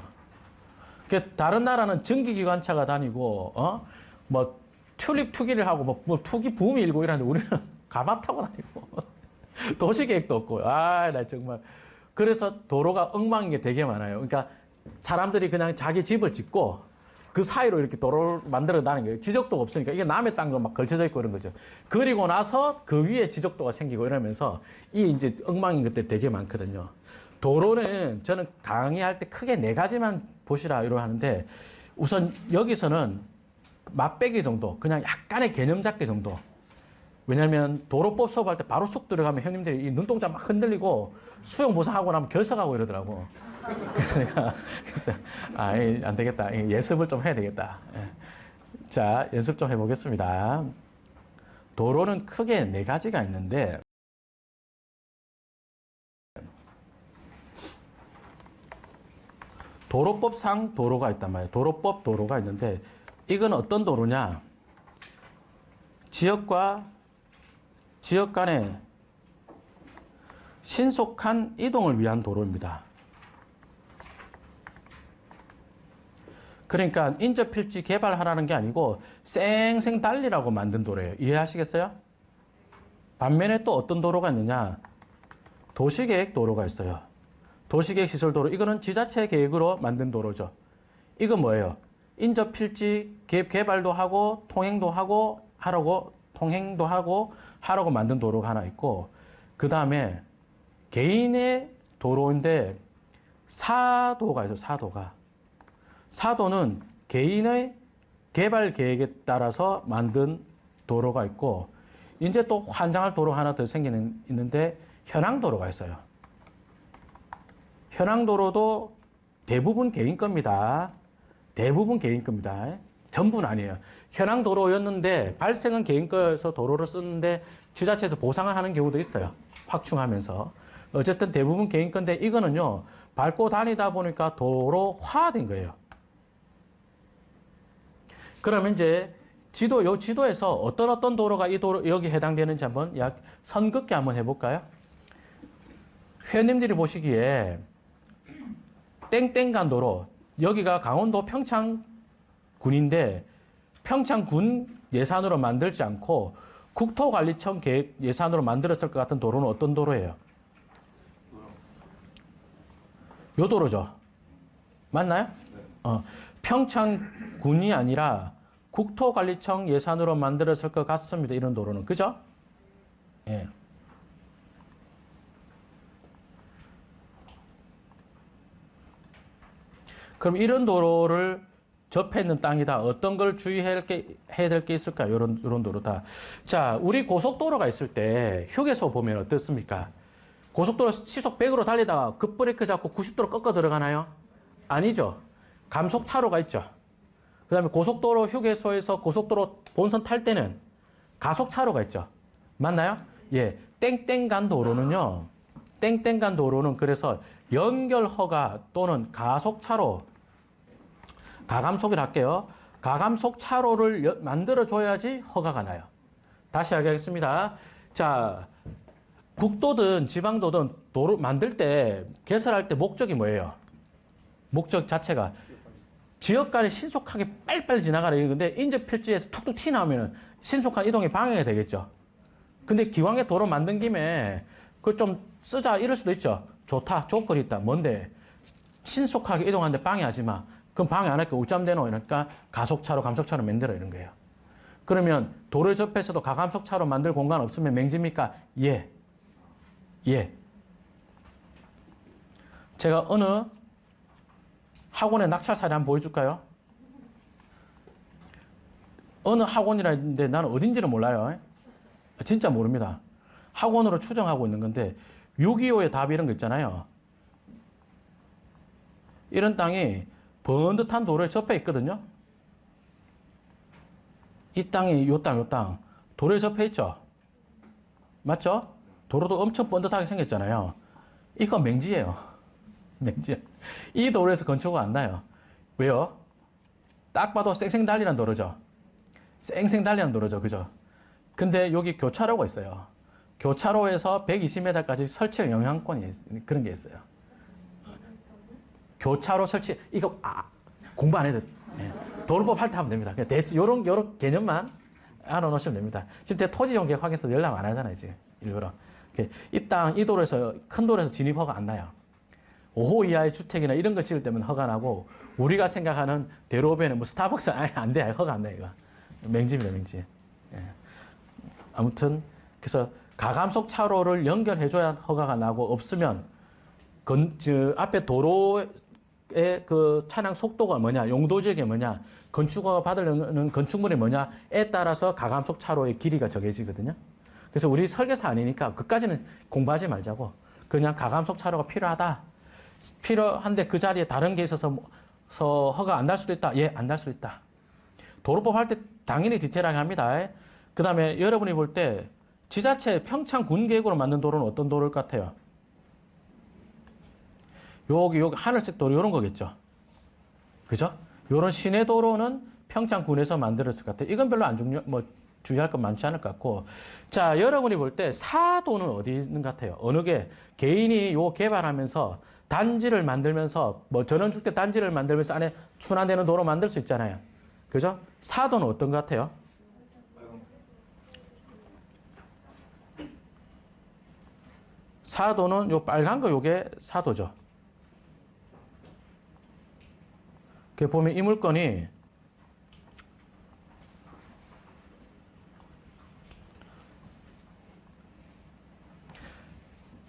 [SPEAKER 1] 다른 나라는 전기기관차가 다니고, 뭐, 튤립 투기를 하고, 뭐 투기 붐이 일고 이러는데 우리는 가마 타고 다니고, 도시계획도 없고, 나 정말. 그래서 도로가 엉망인 게 되게 많아요. 그러니까 사람들이 그냥 자기 집을 짓고, 그 사이로 이렇게 도로를 만들어다는 거예요. 지적도가 없으니까 이게 남의 땅으로 막 걸쳐져 있고 이런 거죠. 그리고 나서 그 위에 지적도가 생기고 이러면서 이 이제 엉망인 것들이 되게 많거든요. 도로는 저는 강의할 때 크게 4가지만 보시라 이러고 하는데 우선 여기서는 맛배기 정도, 그냥 약간의 개념 잡기 정도. 왜냐하면 도로법 수업할 때 바로 쑥 들어가면 형님들이 이 눈동자 막 흔들리고 수영 보상하고 나면 결석하고 이러더라고. 그래서 안 되겠다. 예습을 좀 해야 되겠다. 예. 자, 연습 좀 해보겠습니다. 도로는 크게 네 가지가 있는데 도로법상 도로가 있단 말이에요. 도로법 도로가 있는데 이건 어떤 도로냐? 지역과 지역 간의 신속한 이동을 위한 도로입니다. 그러니까 인접필지 개발하라는 게 아니고 쌩쌩 달리라고 만든 도로예요. 이해하시겠어요? 반면에 또 어떤 도로가 있느냐? 도시계획 도로가 있어요. 도시계획 시설 도로. 이거는 지자체 계획으로 만든 도로죠. 이건 뭐예요? 인접필지 개발도 하고 통행도 하고 하라고 만든 도로가 하나 있고, 그 다음에 개인의 도로인데 사도가 있어요. 사도가. 사도는 개인의 개발 계획에 따라서 만든 도로가 있고, 이제 또 환장할 도로 하나 더 있는데 현황도로가 있어요. 현황도로도 대부분 개인 겁니다. 대부분 개인 겁니다. 전부는 아니에요. 현황도로였는데 발생은 개인 거여서 도로를 쓰는데 지자체에서 보상을 하는 경우도 있어요. 확충하면서. 어쨌든 대부분 개인 건데 이거는요, 밟고 다니다 보니까 도로화된 거예요. 그러면 이제 요 지도에서 어떤 도로가 이 도로, 여기 해당되는지 한번 선긋게 한번 해볼까요? 회원님들이 보시기에 땡땡간 도로, 여기가 강원도 평창군인데 평창군 예산으로 만들지 않고 국토관리청 계획 예산으로 만들었을 것 같은 도로는 어떤 도로예요? 요 도로죠. 맞나요? 평창군이 아니라 국토관리청 예산으로 만들었을 것 같습니다. 이런 도로는. 그죠? 예. 그럼 이런 도로를 접해 있는 땅이다. 어떤 걸 주의해야 될 게 있을까요? 이런 도로다. 자, 우리 고속도로가 있을 때 휴게소 보면 어떻습니까? 고속도로 시속 100으로 달리다가 급브레이크 잡고 90도로 꺾어 들어가나요? 아니죠. 감속차로가 있죠. 그 다음에 고속도로 휴게소에서 고속도로 본선 탈 때는 가속차로가 있죠. 맞나요? 예. 땡땡간 도로는요. 땡땡간 도로는 그래서 연결 허가 또는 가속차로, 가감속이라 할게요. 가감속 차로를 만들어줘야지 허가가 나요. 다시 이야기하겠습니다. 자, 국도든 지방도든 도로 만들 때, 개설할 때 목적이 뭐예요? 목적 자체가 지역 간에 신속하게 빨리빨리 지나가는 건데, 인접 필지에서 툭툭 튀어나오면 신속한 이동이 방해가 되겠죠. 근데 기왕에 도로 만든 김에 그걸 좀 쓰자 이럴 수도 있죠. 좋다, 조건이 있다. 뭔데? 신속하게 이동하는데 방해하지 마. 그럼 방해 안 할게 우짬되노? 이러니까 가속차로, 감속차로 만들어 이런 거예요. 그러면 도를 접해서도 가감속차로 만들 공간 없으면 맹지입니까? 예. 예. 제가 어느 학원의 낙찰사례 한번 보여줄까요? 어느 학원이라 했는데 나는 어딘지는 몰라요. 진짜 모릅니다. 학원으로 추정하고 있는 건데 6.25의 답 이런 거 있잖아요. 이런 땅이 번듯한 도로에 접해 있거든요. 이 땅이 요 땅 도로에 접해 있죠. 맞죠? 도로도 엄청 번듯하게 생겼잖아요. 이거 맹지예요. 맹지. 이 도로에서 건축은 안 나요. 왜요? 딱 봐도 쌩쌩 달리는 도로죠. 쌩쌩 달리는 도로죠. 그죠? 근데 여기 교차로가 있어요. 교차로에서 120m까지 설치 영향권이 그런 게 있어요. 교차로 설치, 이거, 공부 안 해도, 예. 도로법 할 때 하면 됩니다. 그냥 요런 개념만 알아놓으시면 됩니다. 지금 토지용 계획 확인서 연락 안 하잖아요, 지금. 일부러. 이 도로에서, 큰 도로에서 진입 허가 안 나요. 5호 이하의 주택이나 이런 거 지을 때면 허가 나고, 우리가 생각하는 대로변에 뭐 스타벅스 안 돼. 허가 안 돼, 이거. 맹지입니다, 맹지. 예. 아무튼, 그래서 가감속 차로를 연결해줘야 허가가 나고, 없으면, 앞에 도로의 그 차량 속도가 뭐냐, 용도 지역이 뭐냐, 건축허가 받으려는 건축물이 뭐냐에 따라서 가감속 차로의 길이가 정해지거든요. 그래서 우리 설계사 아니니까 그까지는 공부하지 말자고 그냥 가감속 차로가 필요하다. 필요한데 그 자리에 다른 게 있어서 허가 안 날 수도 있다. 예, 안 날 수도 있다. 도로법 할 때 당연히 디테일하게 합니다. 그 다음에 여러분이 볼 때 지자체 평창 군 계획으로 만든 도로는 어떤 도로일 것 같아요? 여기 하늘색 도로 이런 거겠죠. 그죠? 이런 시내 도로는 평창 군에서 만들었을 것 같아요. 이건 별로 안 주의할 건 많지 않을 것 같고. 자, 여러분이 볼 때 사도는 어디 있는 것 같아요? 어느 게 개인이 요 개발하면서 단지를 만들면서 전원주택 단지를 만들면서 안에 순환되는 도로 만들 수 있잖아요. 그죠? 사도는 어떤 것 같아요? 사도는 요 빨간 거 요게 사도죠. 그 보면 이 물건이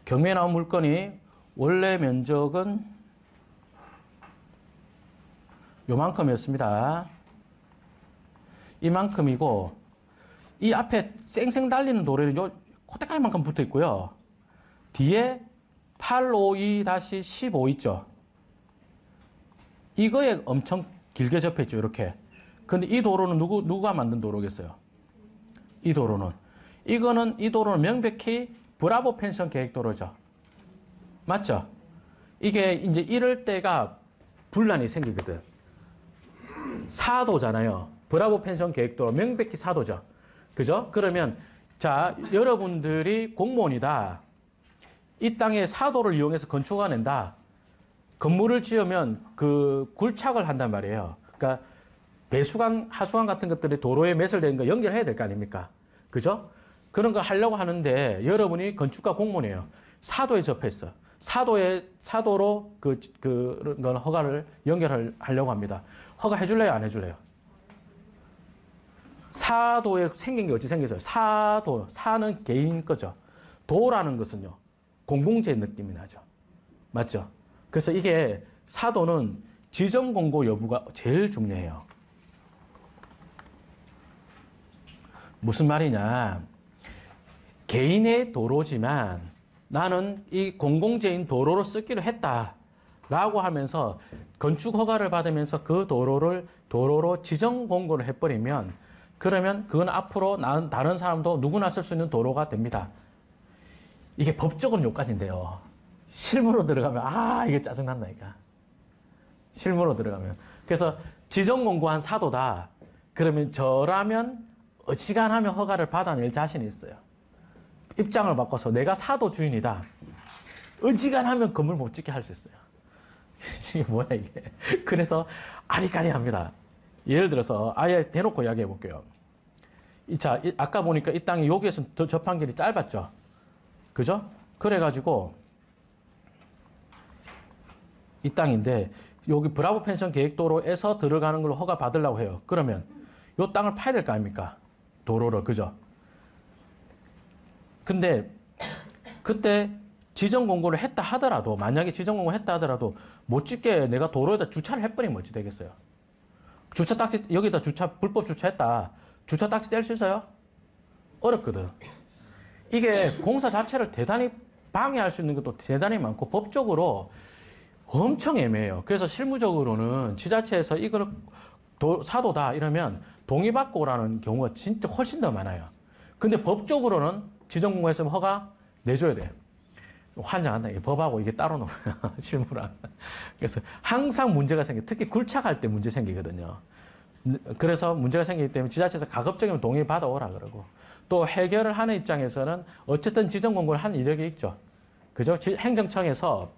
[SPEAKER 1] 경매에 나온 물건이 원래 면적은 요만큼이었습니다. 이만큼이고 이 앞에 쌩쌩 달리는 도로는 요 코테까지만큼 붙어 있고요. 뒤에 852-15 있죠. 이거에 엄청 길게 접해 있죠. 이렇게. 근데 이 도로는 누가 만든 도로겠어요? 이 도로는. 이 도로는 명백히 브라보 펜션 계획도로죠. 맞죠? 이게 이제 이럴 때가 분란이 생기거든. 사도잖아요. 브라보 펜션 계획도로 명백히 사도죠. 그죠? 그러면 자, 여러분들이 공무원이다. 이 땅에 사도를 이용해서 건축가 낸다. 건물을 지으면 그 굴착을 한단 말이에요. 그러니까 배수관, 하수관 같은 것들이 도로에 매설된 거 연결해야 될 거 아닙니까? 그죠? 그런 거 하려고 하는데 여러분이 건축가 공무원이에요. 사도에 접했어. 사도로 그런 허가를 연결하려고 합니다. 허가 해줄래요? 안 해줄래요? 사도에 생긴 게 어찌 생겼어요? 사는 개인 거죠. 도라는 것은요, 공공재 느낌이 나죠. 맞죠? 그래서 이게 사도는 지정 공고 여부가 제일 중요해요. 무슨 말이냐? 개인의 도로지만 나는 이 공공재인 도로로 쓰기로 했다라고 하면서 건축 허가를 받으면서 그 도로로 지정 공고를 해버리면 그러면 그건 앞으로 다른 사람도 누구나 쓸 수 있는 도로가 됩니다. 이게 법적으로는 여기까지인데요. 실무로 들어가면 이게 짜증난다니까. 실무로 들어가면. 그래서 지정 공고한 사도다. 그러면 저라면 어지간하면 허가를 받아낼 자신이 있어요. 입장을 바꿔서 내가 사도 주인이다. 어지간하면 건물 못 짓게 할 수 있어요. 이게 뭐야 이게. 그래서 아리까리합니다. 예를 들어서 아예 대놓고 이야기해 볼게요. 자, 아까 보니까 이 땅이 여기에서 더 접한 길이 짧았죠. 그죠? 그래가지고 이 땅인데 여기 브라보 펜션 계획도로에서 들어가는 걸 허가 받으려고 해요. 그러면 이 땅을 파야 될 거 아닙니까? 도로를. 그죠? 근데 그때 지정 공고를 했다 하더라도 만약에 지정 공고를 했다 하더라도 못 짓게 내가 도로에다 주차를 해버리면 어찌 되겠어요? 주차 딱지 여기다 불법 주차했다. 주차 딱지 뗄 수 있어요? 어렵거든. 이게 공사 자체를 대단히 방해할 수 있는 것도 대단히 많고 법적으로 엄청 애매해요. 그래서 실무적으로는 지자체에서 이걸 사도다 이러면 동의받고 오라는 경우가 진짜 훨씬 더 많아요. 근데 법적으로는 지정공고했으면 허가 내줘야 돼. 환장한다. 이게 법하고 이게 따로 놀아요. 실무랑. 그래서 항상 문제가 생겨. 특히 굴착할 때 문제 생기거든요. 그래서 문제가 생기기 때문에 지자체에서 가급적이면 동의 받아오라 그러고 또 해결을 하는 입장에서는 어쨌든 지정공고를 한 이력이 있죠. 그죠? 행정청에서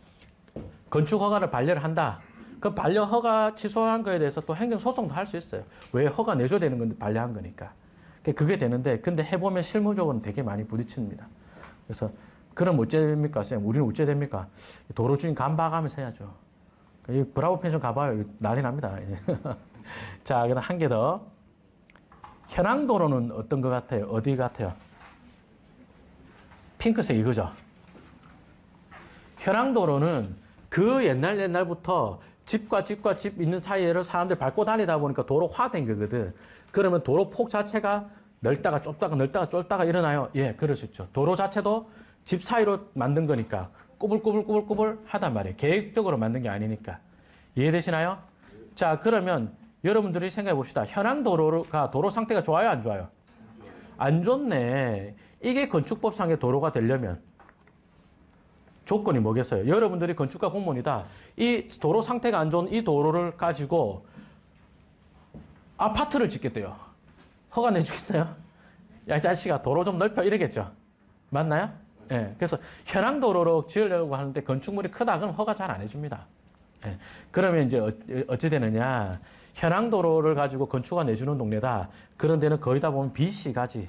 [SPEAKER 1] 건축허가를 반려를 한다. 그 반려 허가 취소한 거에 대해서 또 행정소송도 할 수 있어요. 왜 허가 내줘야 되는 건데 반려한 거니까. 그게 되는데 근데 해보면 실무적으로는 되게 많이 부딪힙니다. 그래서 그럼 어째 됩니까? 쌤, 우리는 어째 됩니까? 도로 주인 간봐가면서 해야죠. 이 브라보 펜션 가봐요. 난리 납니다. 자, 그다음 한 개 더. 현황도로는 어떤 것 같아요? 어디 같아요? 핑크색 이거죠. 현황도로는 그 옛날부터 집과 집 있는 사이를 사람들 밟고 다니다 보니까 도로화된 거거든. 그러면 도로 폭 자체가 넓다가 좁다가 일어나요. 예, 그럴 수 있죠. 도로 자체도 집 사이로 만든 거니까 꾸불꾸불꾸불꾸불 하단 말이에요. 계획적으로 만든 게 아니니까. 이해되시나요? 자, 그러면 여러분들이 생각해 봅시다. 현황 도로가 도로 상태가 좋아요, 안 좋아요? 안 좋네. 이게 건축법상의 도로가 되려면 조건이 뭐겠어요? 여러분들이 건축가 공무원이다. 이 도로 상태가 안 좋은 이 도로를 가지고 아파트를 짓겠대요. 허가 내주겠어요? 야, 이 자식아, 도로 좀 넓혀. 이러겠죠. 맞나요? 예. 그래서 현황 도로로 지으려고 하는데 건축물이 크다. 그럼 허가 잘 안 해줍니다. 예. 그러면 이제 어찌 되느냐. 현황 도로를 가지고 건축가 내주는 동네다. 그런 데는 거의 다 보면 BC가지.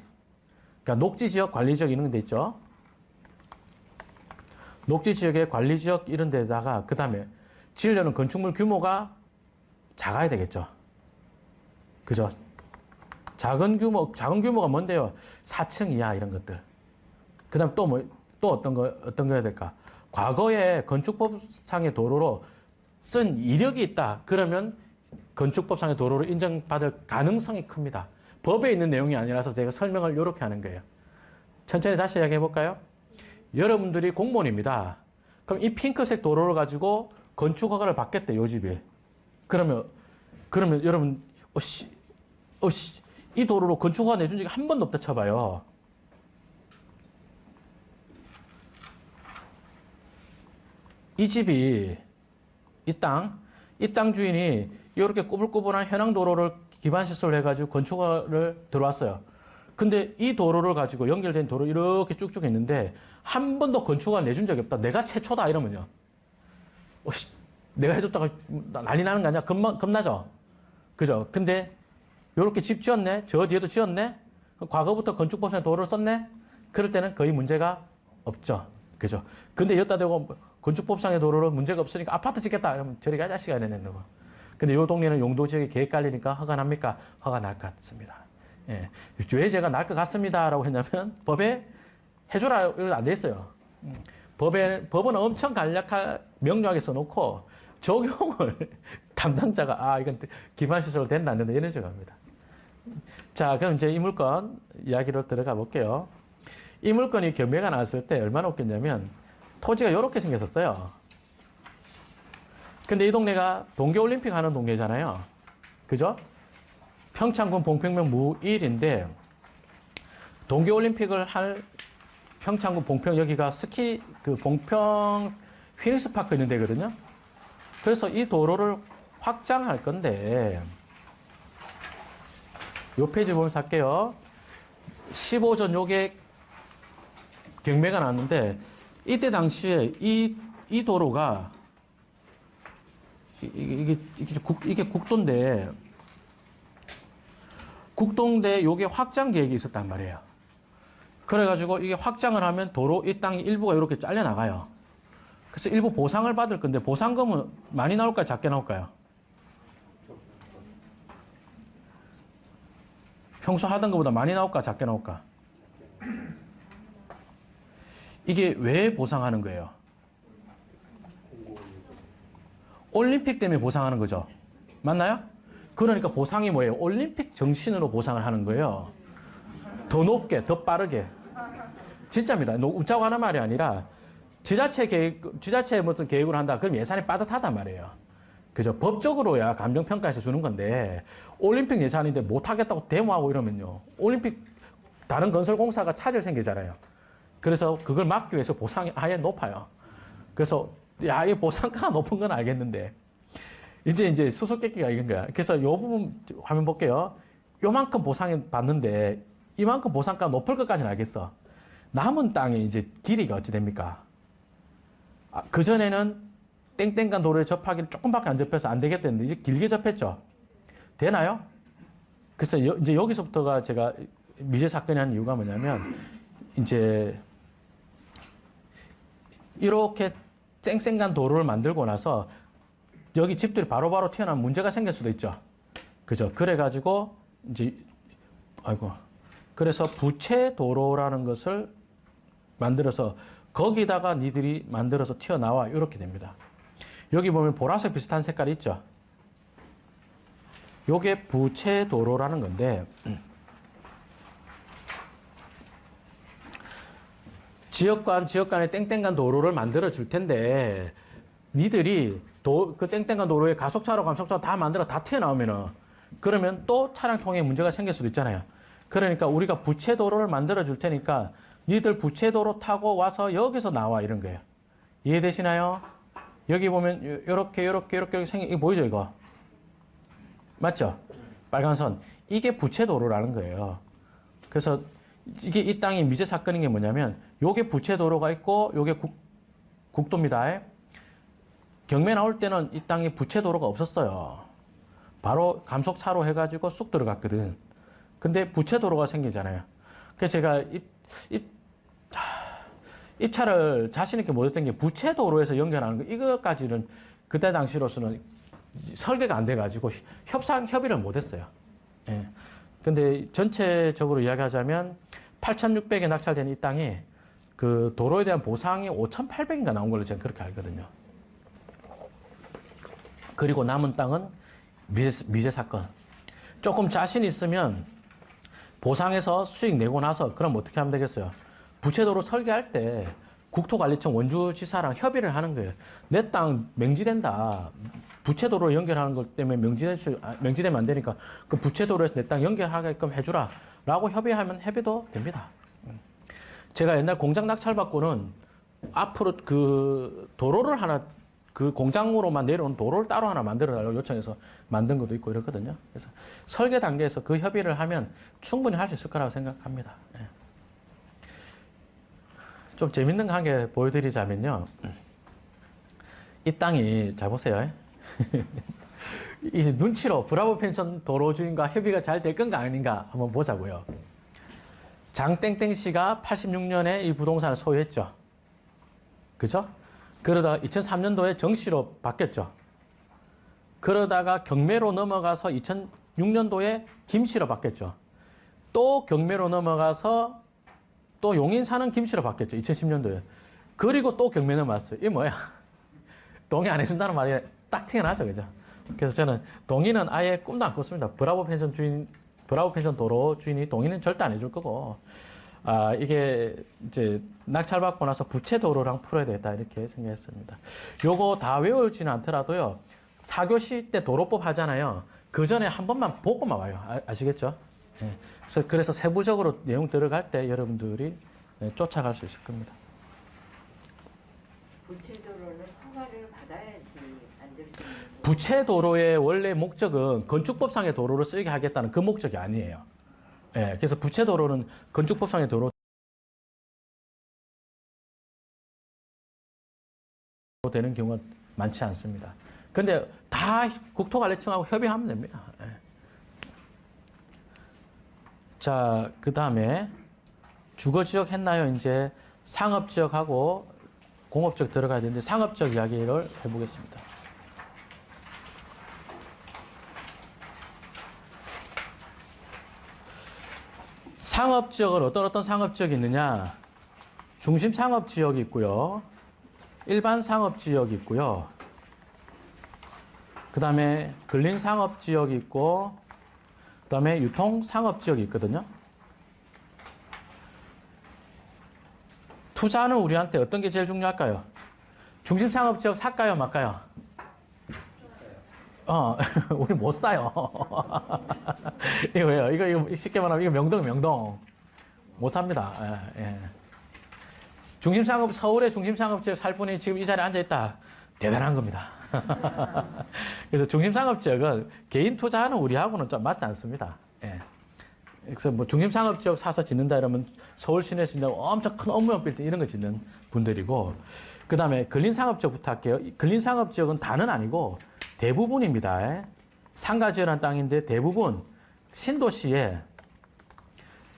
[SPEAKER 1] 그러니까 녹지 지역, 관리 지역 이런 데 있죠. 녹지 지역의 관리 지역 이런 데다가 그 다음에 지으려는 건축물 규모가 작아야 되겠죠. 그죠? 작은 규모가 뭔데요? 4층 이하 이런 것들. 그 다음 또 어떤 거 해야 될까? 과거에 건축법상의 도로로 쓴 이력이 있다. 그러면 건축법상의 도로로 인정받을 가능성이 큽니다. 법에 있는 내용이 아니라서 제가 설명을 이렇게 하는 거예요. 천천히 다시 이야기해 볼까요? 여러분들이 공무원입니다. 그럼 이 핑크색 도로를 가지고 건축 허가를 받겠대, 요 집이. 그러면 여러분, 이 도로로 건축 허가 내준 적이 한 번도 없다 쳐봐요. 이 집이, 이 땅 주인이 이렇게 꾸불꾸불한 현황 도로를 기반 시설을 해가지고 건축 허가를 들어왔어요. 근데 이 도로를 가지고 연결된 도로 이렇게 쭉쭉 있는데 한 번도 건축허가 내준 적이 없다. 내가 최초다 이러면요. 내가 해줬다가 난리 나는 거 아니야? 겁나죠? 그죠? 근데 이렇게 집 지었네? 저 뒤에도 지었네? 과거부터 건축법상의 도로를 썼네? 그럴 때는 거의 문제가 없죠. 그죠? 근데 여기다 대고 건축법상의 도로로 문제가 없으니까 아파트 짓겠다. 이러면 저리 가 자식아 이러는 거. 근데 이 동네는 용도지역에 계획관리니까 허가 납니까? 허가 날 것 같습니다. 예. 왜 제가 날 것 같습니다라고 했냐면 법에 해주라 이런 안 돼 있어요. 법은 엄청 명료하게 써놓고 적용을 담당자가 이건 기반 시설로 된다 안 된다 이런 식으로 합니다. 자, 그럼 이제 이 물건 이야기로 들어가 볼게요. 이 물건이 경매가 나왔을 때 얼마나 웃겼냐면 토지가 이렇게 생겼었어요. 근데 이 동네가 동계올림픽 하는 동네잖아요. 그죠? 평창군 봉평면 무일인데 동계올림픽을 할 평창군 봉평 여기가 스키 그 봉평 휘니스파크 있는 데거든요. 그래서 이 도로를 확장할 건데 요 페이지 보면 살게요. 15전 요게 경매가 나왔는데 이때 당시에 이 도로가 이게 국도인데 요게 확장 계획이 있었단 말이에요. 그래가지고 이게 확장을 하면 도로 이 땅이 일부가 이렇게 잘려 나가요. 그래서 일부 보상을 받을 건데 보상금은 많이 나올까요? 작게 나올까요? 평소 하던 것보다 많이 나올까? 작게 나올까? 이게 왜 보상하는 거예요? 올림픽 때문에 보상하는 거죠. 맞나요? 그러니까 보상이 뭐예요? 올림픽 정신으로 보상을 하는 거예요. 더 높게, 더 빠르게. 진짜입니다. 웃자고 하는 말이 아니라 지자체에 무슨 계획을 한다. 그럼 예산이 빠듯하단 말이에요. 그죠? 법적으로야 감정평가해서 주는 건데 올림픽 예산인데 못하겠다고 데모하고 이러면요. 올림픽 다른 건설공사가 차질 생기잖아요. 그래서 그걸 막기 위해서 보상이 아예 높아요. 그래서 이 보상가가 높은 건 알겠는데 이제 수수께끼가 이건 거야. 그래서 이 부분 화면 볼게요. 요만큼 보상을 받는데 이만큼 보상가 높을 것까지는 알겠어. 남은 땅의 이제 길이가 어찌 됩니까? 그전에는 땡땡간 도로에 접하기를 조금밖에 안 접해서 안 되겠다는데 이제 길게 접했죠. 되나요? 그래서 이제 여기서부터가 제가 미제 사건이 한 이유가 뭐냐면 이제 이렇게 쌩쌩간 도로를 만들고 나서 여기 집들이 바로바로 튀어나오면 문제가 생길 수도 있죠. 그죠? 그래가지고 이제 그래서 부채 도로라는 것을 만들어서 거기다가 니들이 만들어서 튀어나와 이렇게 됩니다. 여기 보면 보라색 비슷한 색깔이 있죠. 요게 부채 도로라는 건데 지역 간에 땡땡간 도로를 만들어 줄 텐데 니들이 그 땡땡간 도로에 가속차로 감속차로 다 만들어 다 튀어나오면은 그러면 또 차량 통행에 문제가 생길 수도 있잖아요. 그러니까 우리가 부채도로를 만들어 줄 테니까 니들 부채도로 타고 와서 여기서 나와 이런 거예요. 이해되시나요? 여기 보면 요렇게 생긴 이거 보이죠 이거? 맞죠? 빨간 선. 이게 부채도로라는 거예요. 그래서 이게 이 땅이 미제 사건인 게 뭐냐면 요게 부채도로가 있고 요게 국도입니다. 경매 나올 때는 이 땅에 부채도로가 없었어요. 바로 감속차로 해가지고 쑥 들어갔거든. 근데 부채도로가 생기잖아요. 그래서 제가 입찰을 자신 있게 못했던 게 부채도로에서 연결하는 거 이거까지는 그때 당시로서는 설계가 안 돼가지고 협의를 못했어요. 예. 근데 전체적으로 이야기하자면 8,600에 낙찰된 이 땅이 그 도로에 대한 보상이 5,800인가 나온 걸로 제가 그렇게 알거든요. 그리고 남은 땅은 미제 사건. 조금 자신 있으면 보상해서 수익 내고 나서 그럼 어떻게 하면 되겠어요? 부채도로 설계할 때 국토관리청 원주지사랑 협의를 하는 거예요. 내 땅 명지된다. 부채도로 연결하는 것 때문에 명지되면 안 되니까 그 부채도로에서 내 땅 연결하게끔 해주라. 라고 협의하면 협의도 됩니다. 제가 옛날 공장 낙찰받고는 앞으로 그 도로를 하나 그 공장으로만 내려온 도로를 따로 하나 만들어 달라고 요청해서 만든 것도 있고 이렇거든요. 그래서 설계 단계에서 그 협의를 하면 충분히 할 수 있을 거라고 생각합니다. 예. 좀 재밌는 거 한 개 보여드리자면요. 이 땅이 잘 보세요. 이 눈치로 브라보 펜션 도로 주인과 협의가 잘 될 건가 아닌가 한번 보자고요. 장땡땡 씨가 86년에 이 부동산을 소유했죠. 그죠? 그러다가 2003년도에 정씨로 바뀌었죠. 그러다가 경매로 넘어가서 2006년도에 김씨로 바뀌었죠. 또 경매로 넘어가서 또 용인 사는 김씨로 바뀌었죠. 2010년도에. 그리고 또 경매 넘어왔어요. 이게 뭐야? 동의 안 해준다는 말이 딱 튀어나죠. 그죠? 그래서 저는 동의는 아예 꿈도 안 꿨습니다. 브라보 펜션 도로 주인이 동의는 절대 안 해줄 거고, 이게 이제 낙찰받고 나서 부채도로랑 풀어야 되겠다 이렇게 생각했습니다. 요거 다 외울지는 않더라도요. 4교시 때 도로법 하잖아요. 그 전에 한 번만 보고만 와요. 아시겠죠? 예. 그래서 세부적으로 내용 들어갈 때 여러분들이 쫓아갈 수 있을 겁니다.
[SPEAKER 3] 부채도로는 허가를 받아야지 만들 수 있는 거예요.
[SPEAKER 1] 부채도로의 원래 목적은 건축법상의 도로를 쓰게 하겠다는 그 목적이 아니에요. 예, 그래서 부채도로는 건축법상의 도로 되는 경우가 많지 않습니다. 근데 다 국토관리청하고 협의하면 됩니다. 예. 자, 그 다음에 주거지역 했나요? 이제 상업지역하고 공업지역 들어가야 되는데 상업지역 이야기를 해보겠습니다. 상업지역은 어떤 상업지역이 있느냐? 중심 상업지역이 있고요. 일반 상업지역이 있고요. 그 다음에 근린 상업지역이 있고 그 다음에 유통 상업지역이 있거든요. 투자는 우리한테 어떤 게 제일 중요할까요? 중심 상업지역 살까요, 말까요? 우리 못 사요. 이거 왜요? 이거 쉽게 말하면 이거 명동. 못 삽니다. 예. 서울의 중심 상업지역 살 분이 지금 이 자리에 앉아 있다. 대단한 겁니다. 그래서 중심 상업지역은 개인 투자하는 우리하고는 좀 맞지 않습니다. 예. 그래서 뭐 중심 상업지역 사서 짓는다 이러면 서울 시내에서 짓는다고 엄청 큰 업무용 빌딩 이런 거 짓는 분들이고, 그 다음에 근린 상업지역부터 할게요. 근린 상업지역은 다는 아니고 대부분입니다. 상가지역이라는 땅인데 대부분 신도시에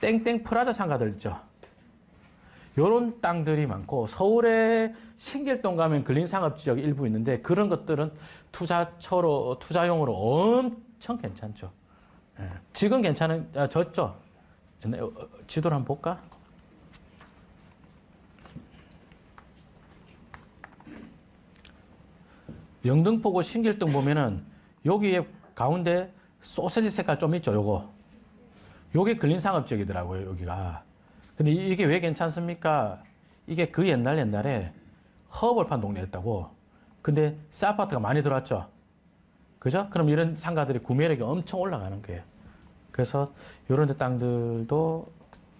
[SPEAKER 1] 땡땡 프라자 상가들 있죠. 요런 땅들이 많고, 서울에 신길동 가면 근린 상업지역 일부 있는데 그런 것들은 투자용으로 엄청 괜찮죠. 예. 지금 괜찮은, 졌죠? 옛날, 지도를 한번 볼까? 영등포구 신길동 보면은 여기에 가운데 소세지 색깔 좀 있죠, 요거. 요게 근린 상업지역이더라고요, 여기가. 근데 이게 왜 괜찮습니까? 이게 그 옛날에 허벌판 동네였다고. 근데 새 아파트가 많이 들어왔죠. 그죠? 그럼 이런 상가들이 구매력이 엄청 올라가는 거예요. 그래서 이런 데 땅들도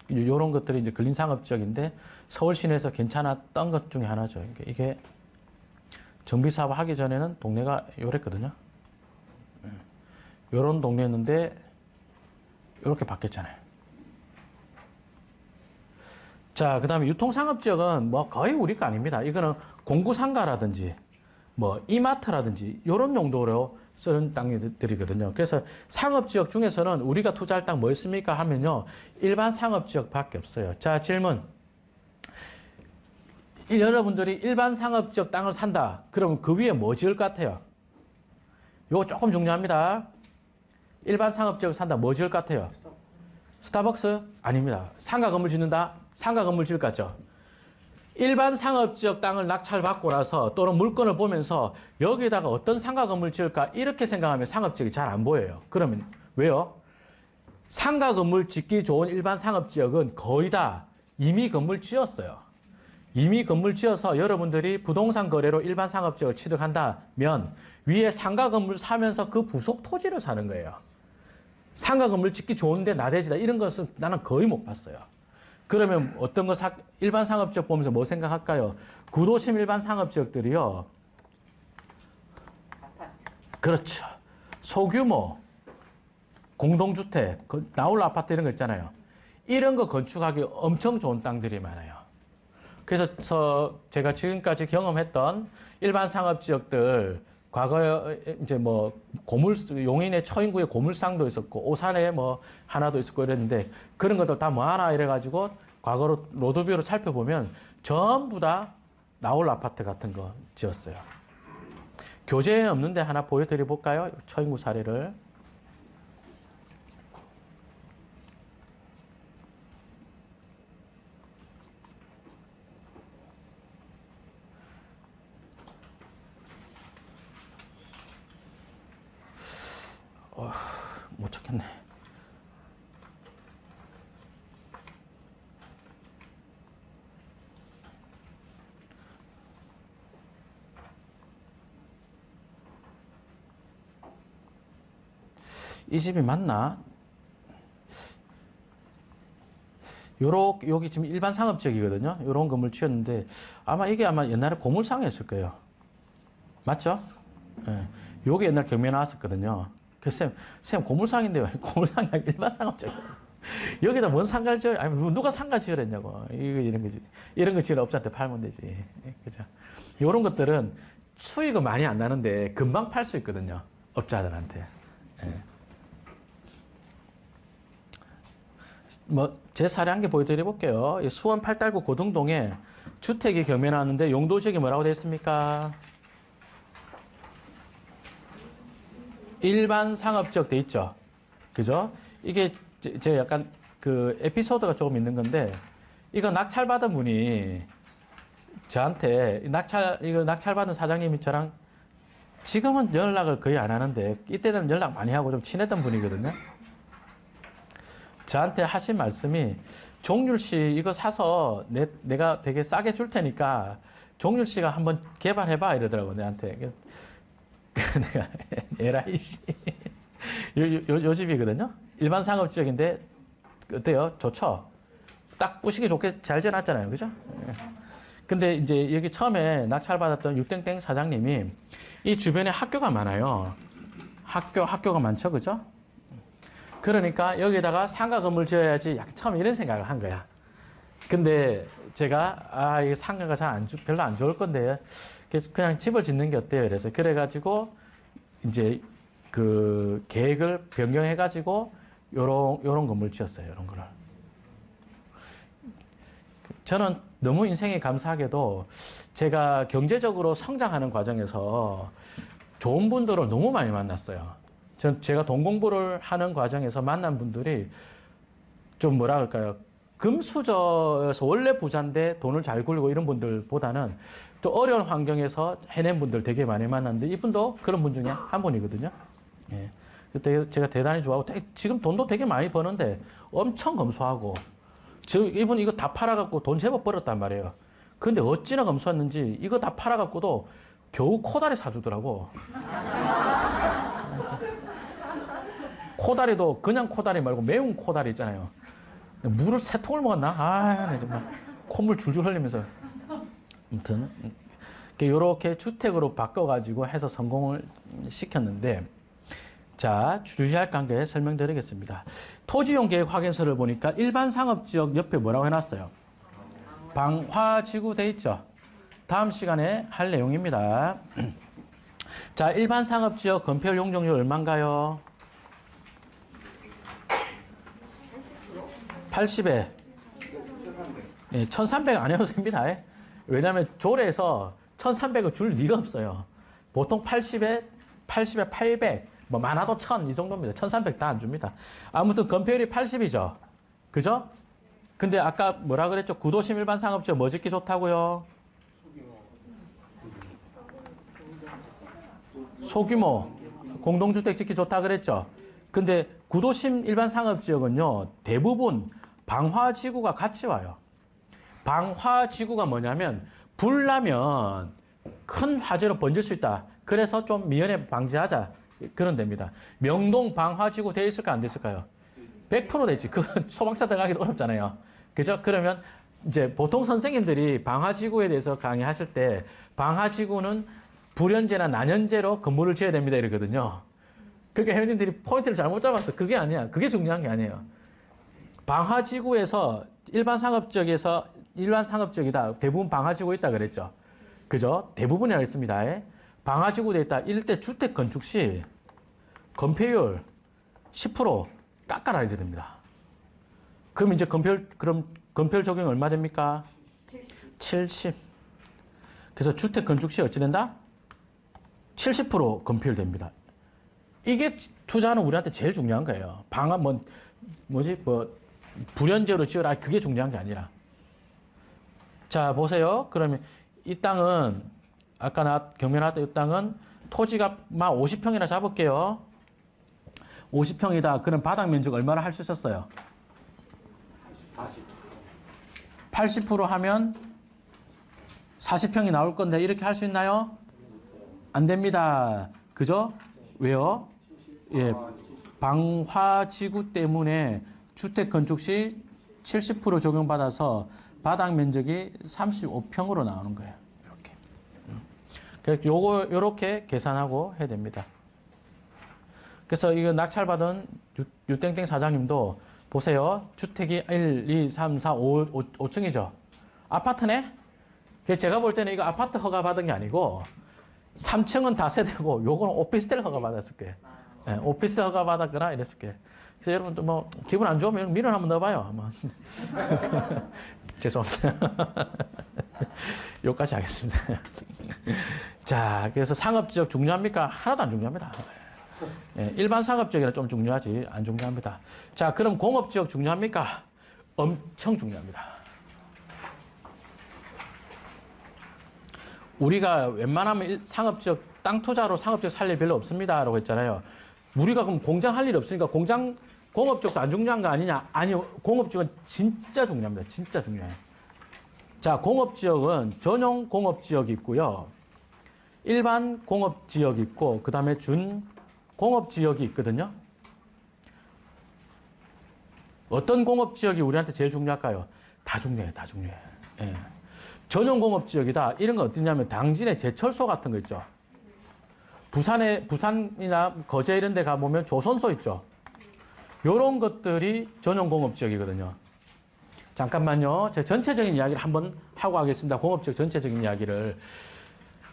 [SPEAKER 1] 이런 것들이 이제 근린상업지역인데 서울 시내에서 괜찮았던 것 중에 하나죠. 이게 정비사업 하기 전에는 동네가 요랬거든요. 요런 동네였는데 이렇게 바뀌었잖아요. 자, 그 다음에 유통상업지역은 뭐 거의 우리 거 아닙니다. 이거는 공구상가라든지 뭐 이마트라든지 이런 용도로 쓰는 땅들이거든요. 그래서 상업지역 중에서는 우리가 투자할 땅 뭐 있습니까 하면요. 일반 상업지역밖에 없어요. 자, 질문. 여러분들이 일반 상업지역 땅을 산다. 그러면 그 위에 뭐 지을 것 같아요? 이거 조금 중요합니다. 일반 상업지역 산다. 뭐 지을 것 같아요? 스타벅스? 아닙니다. 상가 건물 짓는다? 상가 건물 지을 것 같죠? 일반 상업지역 땅을 낙찰받고 나서 또는 물건을 보면서 여기다가 어떤 상가 건물 지을까? 이렇게 생각하면 상업지역이 잘 안 보여요. 그러면 왜요? 상가 건물 짓기 좋은 일반 상업지역은 거의 다 이미 건물 지었어요. 이미 건물 지어서 여러분들이 부동산 거래로 일반 상업지역을 취득한다면 위에 상가 건물 사면서 그 부속 토지를 사는 거예요. 상가 건물 짓기 좋은데 나대지다 이런 것은 나는 거의 못 봤어요. 그러면 어떤 거 일반 상업지역 보면서 뭐 생각할까요? 구도심 일반 상업지역들이요.
[SPEAKER 3] 아파트.
[SPEAKER 1] 그렇죠. 소규모 공동주택, 나홀로 아파트 이런 거 있잖아요. 이런 거 건축하기 엄청 좋은 땅들이 많아요. 그래서 제가 지금까지 경험했던 일반 상업지역들 과거에 이제 뭐 용인의 처인구에 고물상도 있었고 오산에 뭐 하나도 있었고 이랬는데 그런 것들 다 뭐하나 이래가지고 과거로 로드뷰로 살펴보면 전부 다 나홀 아파트 같은 거 지었어요. 교재에 없는데 하나 보여드려 볼까요? 처인구 사례를. 못 찾겠네. 이 집이 맞나? 여기 지금 일반 상업지역이거든요. 요런 건물 지었는데 이게 아마 옛날에 고물상이었을 거예요. 맞죠? 예. 요게 옛날 경매에 나왔었거든요. 쌤, 고물상인데요. 고물상이 아니라 일반 상업지역. 여기다 뭔 상가를 지어요? 아니, 누가 상가 지으랬냐고. 이런 거지. 이런 거 지으라 업자한테 팔면 되지. 그죠? 요런 것들은 수익은 많이 안 나는데 금방 팔 수 있거든요. 업자들한테. 예. 제 사례 한 개 보여드려 볼게요. 수원 팔달구 고등동에 주택이 경매 나왔는데 용도지역이 뭐라고 되어 있습니까? 일반 상업지역 돼 있죠. 그죠? 이게 제가 약간 그 에피소드가 조금 있는 건데 이거 낙찰받은 분이 저한테 이거 낙찰받은 사장님이 저랑 지금은 연락을 거의 안 하는데 이때는 연락 많이 하고 좀 친했던 분이거든요. 저한테 하신 말씀이 종률 씨 이거 사서 내가 되게 싸게 줄 테니까 종률 씨가 한번 개발해봐 이러더라고 내한테. 내가 에라이 씨. 요 집이거든요. 일반 상업지역인데 어때요? 좋죠? 딱 부시기 좋게 잘 지어놨잖아요. 그죠? 근데 이제 여기 처음에 낙찰받았던 육땡땡 사장님이 이 주변에 학교가 많아요. 학교가 많죠. 그죠? 그러니까 여기다가 상가 건물 지어야지 처음 이런 생각을 한 거야. 근데 제가 이 상가가 별로 안 좋을 건데 그래서 그냥 집을 짓는 게 어때요? 그래가지고 이제 그 계획을 변경해가지고 요런 건물 지었어요. 요런 거를. 저는 너무 인생이 감사하게도 제가 경제적으로 성장하는 과정에서 좋은 분들을 너무 많이 만났어요. 제가 돈 공부를 하는 과정에서 만난 분들이 좀 뭐라 할까요? 금수저여서 원래 부자인데 돈을 잘 굴리고 이런 분들보다는 또 어려운 환경에서 해낸 분들 되게 많이 만났는데 이분도 그런 분 중에 한 분이거든요. 예. 그때 제가 대단히 좋아하고 지금 돈도 되게 많이 버는데 엄청 검소하고 이분 이거 다 팔아갖고 돈 제법 벌었단 말이에요. 근데 어찌나 검소했는지 이거 다 팔아갖고도 겨우 코다리 사주더라고. 코다리도 그냥 코다리 말고 매운 코다리 있잖아요. 물을 3통을 먹었나? 아, 네, 정말 콧물 줄줄 흘리면서. 아무튼 이렇게 주택으로 바꿔가지고 해서 성공을 시켰는데, 자, 주시할 관계 설명드리겠습니다. 토지용 계획 확인서를 보니까 일반 상업지역 옆에 뭐라고 해놨어요? 방화지구 돼 있죠? 다음 시간에 할 내용입니다. 자, 일반 상업지역 건폐율 용적률 얼마인가요? 80에 1300 안 해도 됩니다. 왜냐하면 조례에서 1300을 줄 리가 없어요. 보통 80에 800, 뭐 많아도 1000 이 정도입니다. 1300 다 안 줍니다. 아무튼 건폐율이 80이죠. 그죠? 근데 아까 뭐라 그랬죠? 구도심 일반 상업지역 뭐 짓기 좋다고요? 소규모 공동주택 짓기 좋다 그랬죠. 근데 구도심 일반 상업지역은요, 대부분 방화지구가 같이 와요. 방화지구가 뭐냐면 불 나면 큰 화재로 번질 수 있다. 그래서 좀 미연에 방지하자. 그런 데입니다. 명동 방화지구 돼 있을까 안 돼 있을까요? 100% 됐지. 그 소방차 들어가기도 어렵잖아요. 그죠? 그러면 이제 보통 선생님들이 방화지구에 대해서 강의하실 때 방화지구는 불연제나 난연제로 건물을 지어야 됩니다 이러거든요. 그러니까 회원님들이 포인트를 잘못 잡았어. 그게 아니야. 그게 중요한 게 아니에요. 방화지구에서 일반 상업지역이다. 대부분 방화지구 있다 그랬죠. 그죠? 대부분이라고 했습니다. 방화지구 돼 있다. 이럴 때 주택 건축 시 건폐율 10% 깎아놔야 됩니다. 그럼 이제 건폐율 적용이 얼마 됩니까? 70. 그래서 주택 건축 시 어찌 된다? 70% 건폐율 됩니다. 이게 투자는 우리한테 제일 중요한 거예요. 불연제로 지어라. 그게 중요한 게 아니라. 자, 보세요. 그러면 이 땅은, 아까 경매 나왔던 이 땅은 토지가 50평이나 잡을게요. 50평이다. 그럼 바닥 면적 얼마나 할 수 있었어요? 80% 하면 40평이 나올 건데 이렇게 할 수 있나요? 안 됩니다. 그죠? 왜요? 예, 방화지구 때문에 주택 건축 시 70% 적용받아서 바닥 면적이 35평으로 나오는 거예요. 이렇게. 그래서 요렇게 계산하고 해야 됩니다. 그래서 이거 낙찰받은 유땡땡 사장님도 보세요. 주택이 1, 2, 3, 4, 5층이죠. 아파트네? 제가 볼 때는 이거 아파트 허가 받은 게 아니고 3층은 다 세대고 요거는 오피스텔 허가 받았을 거예요. 네, 오피스텔 허가 받았거나 이랬을 거예요. 그래서 여러분도 뭐 기분 안 좋으면 민원 한번 넣어봐요. 뭐. 죄송합니다. 여기까지 하겠습니다. 자, 그래서 상업지역 중요합니까? 하나도 안 중요합니다. 예, 일반 상업지역이라 좀 중요하지 안 중요합니다. 자, 그럼 공업지역 중요합니까? 엄청 중요합니다. 우리가 웬만하면 상업지역 땅 투자로 상업지역 살 일 별로 없습니다라고 했잖아요. 우리가 그럼 공장 할 일이 없으니까 공업지역도 안 중요한 거 아니냐? 아니요, 공업지역은 진짜 중요합니다. 진짜 중요해요. 자, 공업지역은 전용 공업지역이 있고요. 일반 공업지역이 있고 그 다음에 준공업지역이 있거든요. 어떤 공업지역이 우리한테 제일 중요할까요? 다 중요해요. 다 중요해요. 예. 전용 공업지역이다. 이런 건 어떠냐면 당진의 제철소 같은 거 있죠. 부산이나 거제 이런 데 가보면 조선소 있죠. 요런 것들이 전용 공업지역이거든요. 잠깐만요. 제 전체적인 이야기를 한번 하고 하겠습니다. 공업지역 전체적인 이야기를.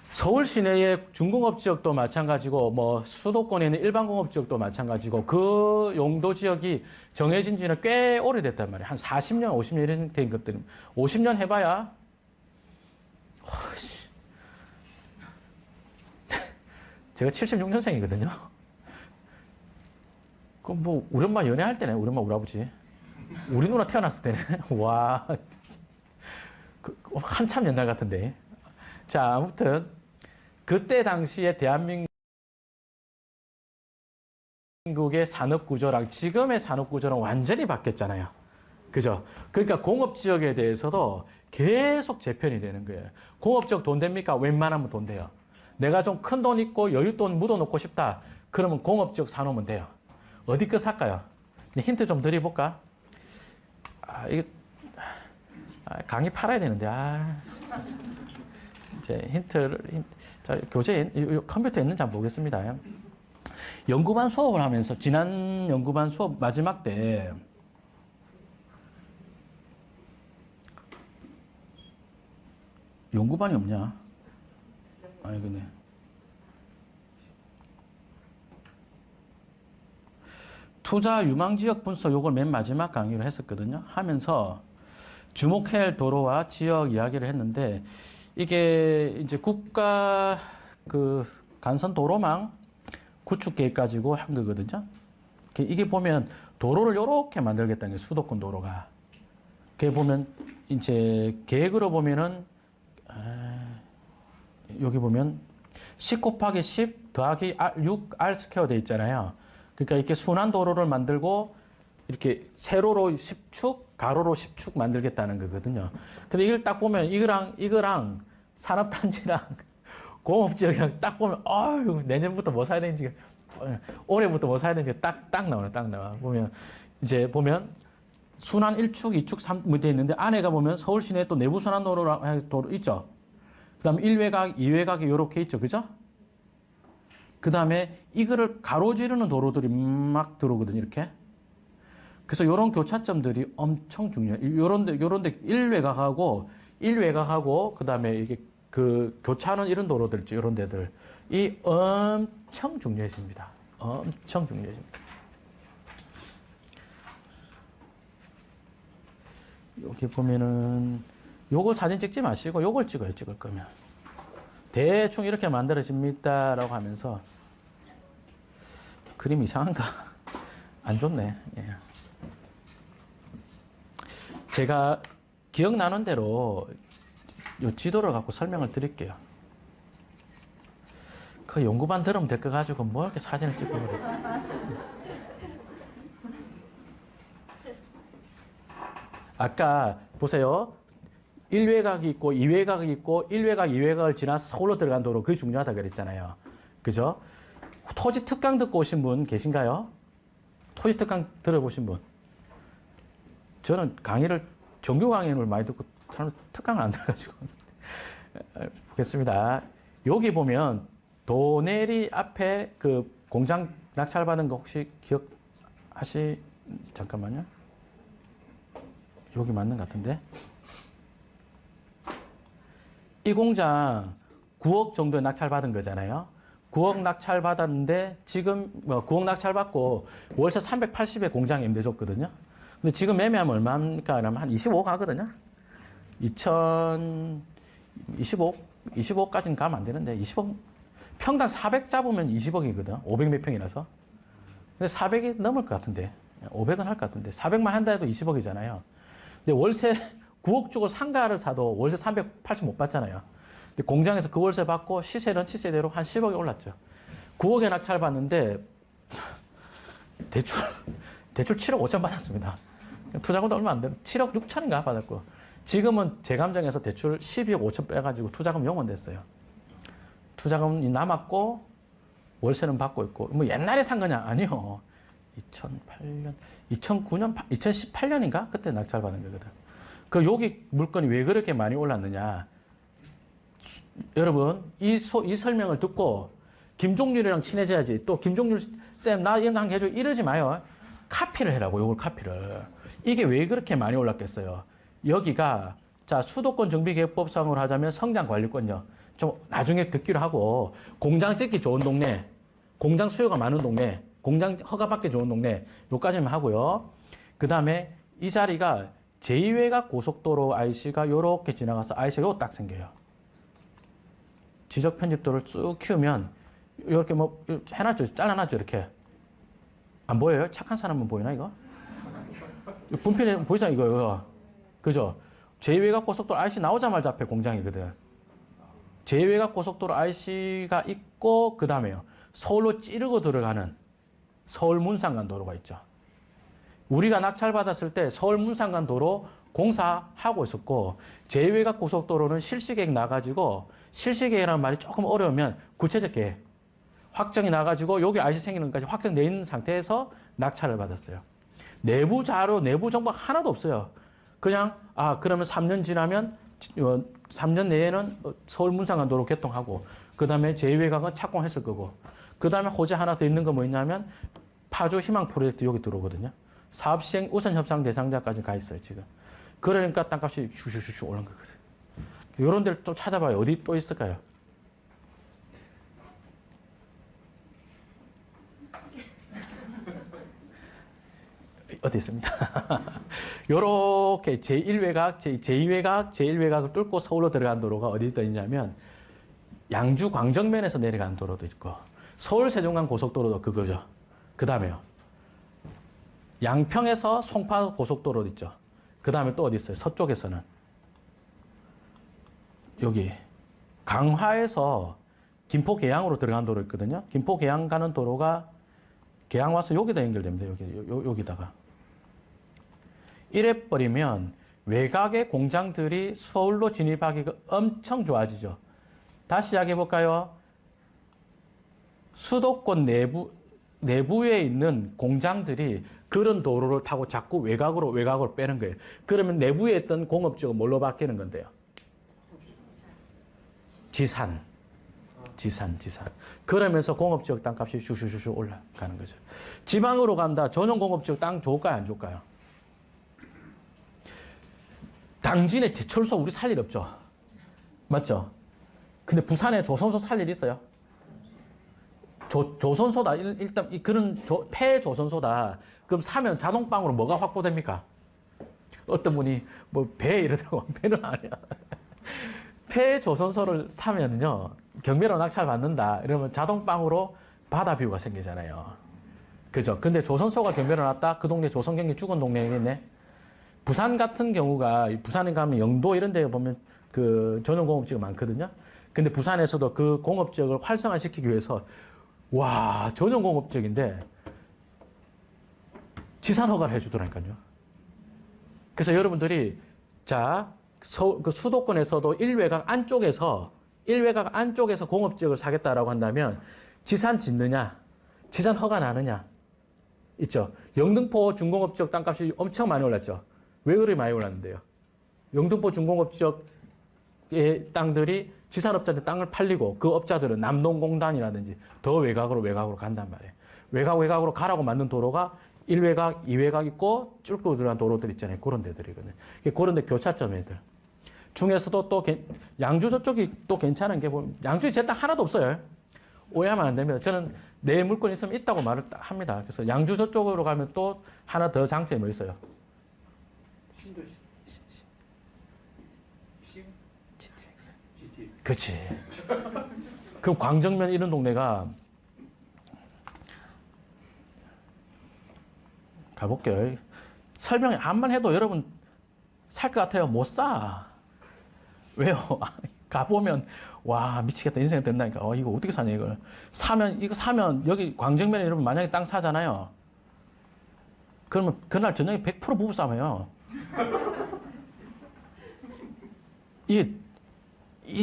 [SPEAKER 1] 서울 시내의 중공업지역도 마찬가지고 뭐 수도권에 있는 일반 공업지역도 마찬가지고 그 용도 지역이 정해진 지는 꽤 오래됐단 말이에요. 한 40년, 50년 이런 된 것들. 50년 해봐야 제가 76년생이거든요. 그럼 뭐 우리 엄마 연애할 때네. 우리 엄마 우리 아버지. 우리 누나 태어났을 때네. 와, 한참 옛날 같은데. 자, 아무튼 그때 당시에 대한민국의 산업구조랑 지금의 산업구조랑 완전히 바뀌었잖아요. 그죠? 그러니까 공업지역에 대해서도 계속 재편이 되는 거예요. 공업지역 돈 됩니까? 웬만하면 돈 돼요. 내가 좀 큰 돈 있고 여윳돈 묻어놓고 싶다. 그러면 공업지역 사놓으면 돼요. 어디 거 살까요? 힌트 좀 드려볼까? 이게 강의 팔아야 되는데 이제 자, 교재 컴퓨터에 있는지 한번 보겠습니다. 연구반 수업을 하면서 지난 연구반 수업 마지막 때 연구반이 없냐? 이거네. 투자 유망 지역 분석 요걸 맨 마지막 강의로 했었거든요. 하면서 주목해야 할 도로와 지역 이야기를 했는데 이게 이제 국가 그 간선 도로망 구축 계획 가지고 한 거거든요. 이게 보면 도로를 이렇게 만들겠다는 게 수도권 도로가. 그게 보면 이제 계획으로 보면은 여기 보면 10 곱하기 10 더하기 6 R 스퀘어 돼 있잖아요. 그러니까 이렇게 순환 도로를 만들고 이렇게 세로로 10축, 가로로 10축 만들겠다는 거거든요. 근데 이걸 딱 보면 이거랑 산업단지랑 공업지역이랑 딱 보면 내년부터 뭐 사야 되는지 올해부터 뭐 사야 되는지 딱 나오네. 딱 나와. 보면 이제 보면 순환 1축, 2축, 3뭐 돼 있는데 안에가 보면 서울 시내 또 내부 순환 도로 있죠. 그다음에 1외곽, 2외곽이 이렇게 있죠. 그죠? 그다음에 이거를 가로지르는 도로들이 막 들어오거든요. 이렇게. 그래서 이런 교차점들이 엄청 중요해요. 요런데 1외곽하고 그다음에 이게 그 교차하는 이런 도로들 있죠. 이런 데들. 이 엄청 중요해집니다. 엄청 중요해집니다. 여기 보면은 요걸 사진 찍지 마시고 요걸 찍어요. 찍을 거면. 대충 이렇게 만들어집니다라고 하면서 그림 이상한가? 안 좋네. 예. 제가 기억나는 대로 이 지도를 갖고 설명을 드릴게요. 그 연구반 들으면 될 거 가지고 뭐 이렇게 사진을 찍고 그래. 아까 보세요. 1외곽이 있고 2외곽이 있고 1외곽, 2외곽을 지나서 서울로 들어간 도로 그게 중요하다 그랬잖아요. 그죠? 토지 특강 듣고 오신 분 계신가요? 토지 특강 들어보신 분? 저는 강의를 정규 강의를 많이 듣고 저는 특강을 안 들어가지고 보겠습니다. 여기 보면 도내리 앞에 그 공장 낙찰받은 거 혹시 잠깐만요. 여기 맞는 것 같은데. 이 공장 9억 정도에 낙찰받은 거잖아요. 9억 낙찰받았는데 지금 9억 낙찰받고 월세 380에 공장에 임대줬거든요. 근데 지금 매매하면 얼마입니까? 그러면 한 25억 하거든요. 25억까지는 가면 안 되는데 20억 평당 400 잡으면 20억이거든. 500 몇 평이라서. 근데 400이 넘을 것 같은데 500은 할 것 같은데 400만 한다 해도 20억이잖아요. 근데 월세 9억 주고 상가를 사도 월세 380 못 받잖아요. 근데 공장에서 그 월세 받고 시세는 시세대로 한 10억에 올랐죠. 9억에 낙찰 받는데 대출 7억 5천 받았습니다. 투자금도 얼마 안 되는 7억 6천인가 받았고 지금은 제 감정에서 대출 12억 5천 빼가지고 투자금 용원됐어요. 투자금이 남았고 월세는 받고 있고 뭐 옛날에 산 거냐? 아니요. 2009년, 2018년인가? 그때 낙찰 받은 거거든. 그 여기 물건이 왜 그렇게 많이 올랐느냐? 여러분 이 설명을 듣고 김종률이랑 친해져야지. 또 김종률 쌤 나 이런 거 해줘 이러지 마요. 카피를 해라고. 요걸 카피를. 이게 왜 그렇게 많이 올랐겠어요? 여기가 자 수도권 정비계획법상으로 하자면 성장관리권요. 좀 나중에 듣기로 하고 공장 짓기 좋은 동네, 공장 수요가 많은 동네, 공장 허가받기 좋은 동네 요까지만 하고요. 그 다음에 이 자리가 제2외곽 고속도로 IC가 요렇게 지나가서 IC가 요 딱 생겨요. 지적 편집도를 쭉 키우면 이렇게 뭐 해놨죠. 잘라놨죠. 이렇게. 안 보여요? 착한 사람은 보이나 이거? 분필에 보이잖아 이거. 그죠? 제2외곽 고속도로 IC 나오자마자 앞에 공장이거든. 제2외곽 고속도로 IC가 있고 그 다음에요. 서울로 찌르고 들어가는 서울 문산간 도로가 있죠. 우리가 낙찰받았을 때 서울 문산간 도로 공사하고 있었고 제2외곽 고속도로는 실시계획 나가지고 실시계획이라는 말이 조금 어려우면 구체적 계획 확정이 나가지고 여기 IC 생기는 것까지 확정돼 있는 상태에서 낙찰을 받았어요. 내부 자료, 내부 정보 하나도 없어요. 그냥 그러면 3년 지나면 3년 내에는 서울 문산간 도로 개통하고 그 다음에 제2외곽은 착공했을 거고 그 다음에 호재 하나 더 있는 건 뭐였냐면 파주 희망 프로젝트 여기 들어오거든요. 사업 시행 우선 협상 대상자까지 가 있어요, 지금. 그러니까 땅값이 슈슈슈슈 오른 거거든요. 이런 데를 또 찾아봐요. 어디 또 있을까요? 어디 있습니다. 요렇게 제1외곽, 제2외곽, 제1외곽을 뚫고 서울로 들어간 도로가 어디 있냐면 양주 광정면에서 내려가는 도로도 있고 서울 세종간 고속도로도 그거죠. 그 다음에요. 양평에서 송파 고속도로도 있죠. 그 다음에 또 어디 있어요? 서쪽에서는 여기 강화에서 김포 계양으로 들어가는 도로 있거든요. 김포 계양 가는 도로가 계양 와서 여기다 연결됩니다. 여기다가. 이래 버리면 외곽의 공장들이 서울로 진입하기가 엄청 좋아지죠. 다시 이야기해 볼까요? 수도권 내부에 있는 공장들이 그런 도로를 타고 자꾸 외곽으로 빼는 거예요. 그러면 내부에 있던 공업지역은 뭘로 바뀌는 건데요? 지산. 그러면서 공업지역 땅값이 슈슈슈슈 올라가는 거죠. 지방으로 간다. 전용 공업지역 땅 좋을까요? 안 좋을까요? 당진에 제철소 우리 살 일 없죠. 맞죠? 근데 부산에 조선소 살 일 있어요? 조선소다. 일단 그런 폐조선소다. 그럼 사면 자동방으로 뭐가 확보됩니까? 어떤 분이 뭐 배 이러더라고. 배는 아니야. 폐조선소를 사면요. 경매로 낙찰 받는다. 이러면 자동방으로 바다 뷰가 생기잖아요. 그죠? 근데 조선소가 경매로 났다? 그 동네 조선경기 죽은 동네겠네. 부산 같은 경우가 부산에 가면 영도 이런 데 보면 그 전용 공업지가 많거든요. 근데 부산에서도 그 공업지역을 활성화시키기 위해서 와, 전용 공업지역인데 지산 허가를 해주더라니까요. 그래서 여러분들이 그 수도권에서도 1외곽 안쪽에서 공업지역을 사겠다라고 한다면 지산 짓느냐, 지산 허가 나느냐 있죠. 영등포 중공업지역 땅값이 엄청 많이 올랐죠. 왜 그리 많이 올랐는데요? 영등포 중공업지역의 땅들이 지산업자한테 땅을 팔리고 그 업자들은 남동공단이라든지 더 외곽으로 간단 말이에요. 외곽으로 가라고 만든 도로가 1외곽, 2외곽 있고 쭉 들어간 도로들 있잖아요. 그런 데들이거든요. 그런 데 교차점 애들. 중에서도 또 양주 저쪽이 또 괜찮은 게 보면 양주에 제 땅 하나도 없어요. 오해하면 안 됩니다. 저는 내 물건 있으면 있다고 말을 합니다. 그래서 양주 저쪽으로 가면 또 하나 더 장점이 뭐 있어요? GTX. 그렇지. 그 광정면 이런 동네가 가볼게요. 설명 암만 해도 여러분 살 것 같아요? 못 사. 왜요? 가보면 와 미치겠다 인생이 된다니까. 이거 어떻게 사냐 이걸. 이거 사면 여기 광정면에 여러분 만약에 땅 사잖아요. 그러면 그날 저녁에 100% 부부싸움이에요. 이게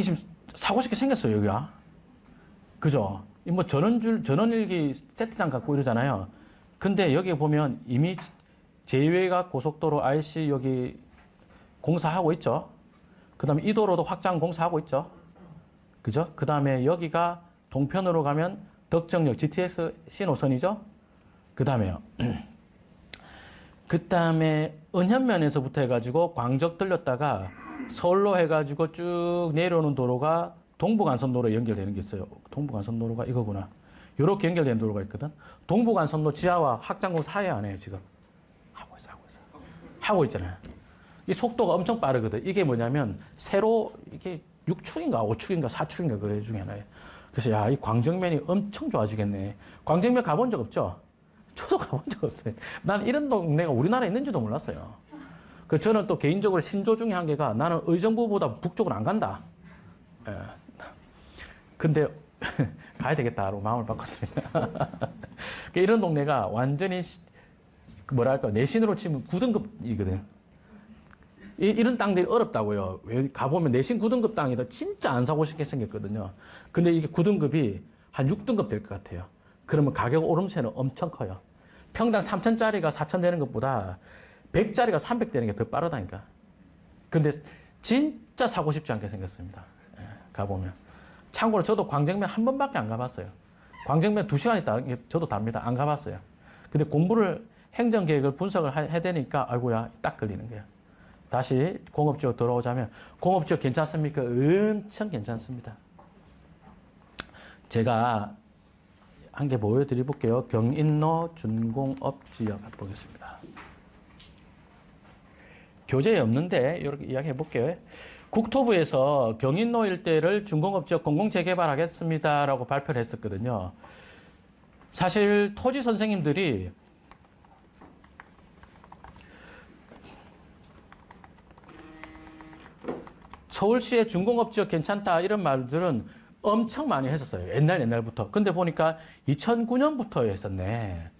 [SPEAKER 1] 지금 사고 싶게 생겼어요 여기가. 그죠? 뭐 전원일기 세트장 갖고 이러잖아요. 근데 여기 보면 이미 제2외곽 고속도로 IC 여기 공사하고 있죠. 그 다음에 이 도로도 확장 공사하고 있죠. 그죠? 그 다음에 여기가 동편으로 가면 덕정역 GTX 신호선이죠. 그 다음에요. 그 다음에 은현면에서부터 해가지고 광적 들렸다가 서울로 해가지고 쭉 내려오는 도로가 동부간선도로에 연결되는 게 있어요. 동부간선도로가 이거구나. 이렇게 연결되는 도로가 있거든. 동부간선도 지하와 확장공 사이 안 해요, 지금. 하고 있잖아요. 이 속도가 엄청 빠르거든. 이게 뭐냐면 새로 이게 6축인가 5축인가 4축인가 그 중에 하나예요. 그래서 야, 이 광정면이 엄청 좋아지겠네. 광정면 가본 적 없죠? 저도 가본 적 없어요. 난 이런 동네가 우리나라에 있는지도 몰랐어요. 그 저는 또 개인적으로 신조 중에 한 개가 나는 의정부보다 북쪽으로 안 간다. 예. 근데 가야 되겠다고 마음을 바꿨습니다. 이런 동네가 완전히 뭐랄까, 내신으로 치면 9등급이거든. 이런 땅들이 어렵다고요. 왜 가보면 내신 9등급 땅이다. 진짜 안 사고 싶게 생겼거든요. 근데 이게 9등급이 한 6등급 될 것 같아요. 그러면 가격 오름세는 엄청 커요. 평당 3천짜리가 4천 되는 것보다 100짜리가 300 되는 게 더 빠르다니까. 근데 진짜 사고 싶지 않게 생겼습니다. 예, 가보면. 참고로 저도 광정면 한 번밖에 안 가봤어요. 광정면 2시간 있다 저도 답니다. 안 가봤어요. 근데 공부를 행정계획을 분석을 해야 되니까 아이고야 딱 걸리는 거예요. 다시 공업지역 돌아오자면 공업지역 괜찮습니까? 엄청 괜찮습니다. 제가 한 개 보여드릴게요. 경인로 준공업지역 보겠습니다. 교재에 없는데 이렇게 이야기해 볼게요. 국토부에서 경인로 일대를 준공업지역 공공재개발하겠습니다라고 발표를 했었거든요. 사실 토지 선생님들이 서울시의 준공업지역 괜찮다 이런 말들은 엄청 많이 했었어요. 옛날부터. 근데 보니까 2009년부터 했었네.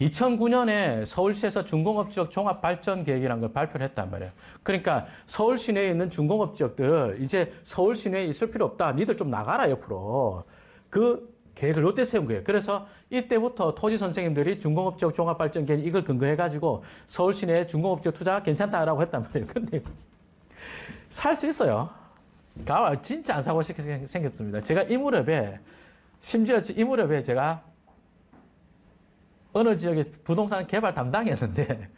[SPEAKER 1] 2009년에 서울시에서 준공업지역 종합발전계획이라는 걸 발표를 했단 말이에요. 그러니까 서울 시내에 있는 준공업지역들 이제 서울 시내에 있을 필요 없다. 니들 좀 나가라 옆으로. 그 계획을 롯데 세운 거예요. 그래서 이때부터 토지 선생님들이 준공업지역 종합발전계획 이걸 근거해가지고 서울 시내에 준공업지역 투자 괜찮다라고 했단 말이에요. 근데 살 수 있어요. 가와 진짜 안 사고 싶게 생겼습니다. 제가 이 무렵에 심지어 이 무렵에 제가 어느 지역에 부동산 개발 담당이었는데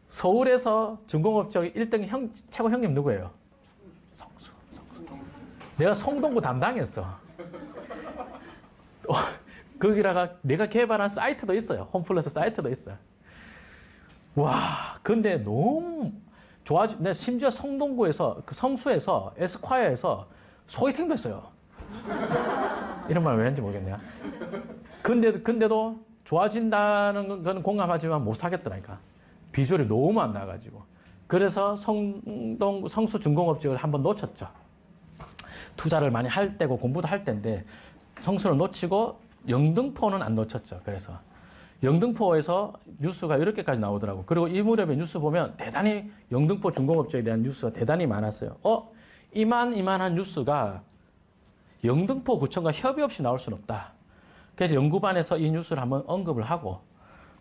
[SPEAKER 1] 서울에서 준공업지역 1등 최고 형님 누구예요? 성수. 내가 성동구 담당이었어. 거기다가 내가 개발한 사이트도 있어요. 홈플러스 사이트도 있어요. 와, 근데 너무 좋아지, 내 심지어 성동구에서, 그 성수에서, 에스콰이어에서 소개팅도 했어요. 이런 말 왜 했는지 모르겠네요. 근데도 좋아진다는 건 공감하지만 못 사겠더라니까. 비주얼이 너무 안 나가지고. 그래서 성수 준공업지역을 한번 놓쳤죠. 투자를 많이 할 때고 공부도 할 때인데 성수를 놓치고 영등포는 안 놓쳤죠. 그래서. 영등포에서 뉴스가 이렇게까지 나오더라고. 그리고 이 무렵에 뉴스 보면 대단히 영등포 준공업지역에 대한 뉴스가 대단히 많았어요. 이만한 뉴스가 영등포 구청과 협의 없이 나올 수는 없다. 그래서 연구반에서 이 뉴스를 한번 언급을 하고,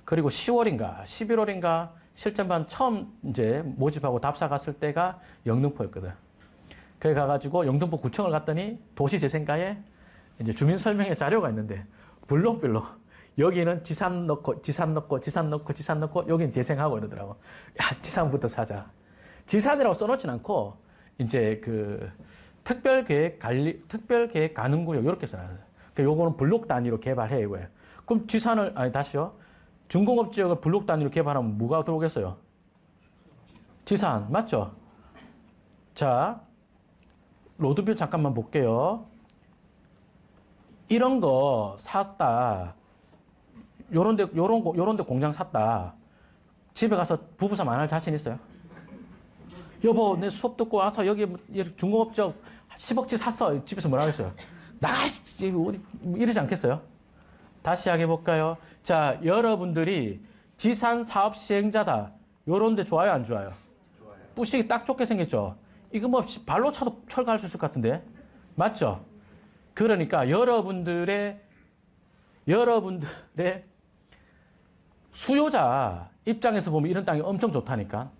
[SPEAKER 1] 그리고 10월인가 11월인가 실전반 처음 이제 모집하고 답사 갔을 때가 영등포였거든. 그래 가가지고 영등포 구청을 갔더니 도시재생과에 이제 주민 설명회 자료가 있는데 블록별로 여기는 지산 넣고 여기는 재생하고 이러더라고. 야, 지산부터 사자. 지산이라고 써놓진 않고 이제 그 특별계획 가능구역 이렇게 써놨어요. 그러니까 요거는 블록 단위로 개발해 이거예요. 그럼 지산을 다시요. 준공업지역을 블록 단위로 개발하면 뭐가 들어오겠어요? 지산 맞죠? 자, 로드뷰 잠깐만 볼게요. 이런 거 샀다. 요런 데 공장 샀다. 집에 가서 부부싸움 안 할 자신 있어요? 여보, 내 수업 듣고 와서 여기 중공업적 10억치 샀어. 집에서 뭐라 그랬어요? 이러지 않겠어요? 다시 이야기해볼까요? 자, 여러분들이 지산 사업 시행자다. 요런 데 좋아요, 안 좋아요? 좋아요. 뿌시기 딱 좋게 생겼죠? 이거 뭐 발로 차도 철거할 수 있을 것 같은데? 맞죠? 그러니까 여러분들의 수요자 입장에서 보면 이런 땅이 엄청 좋다니까.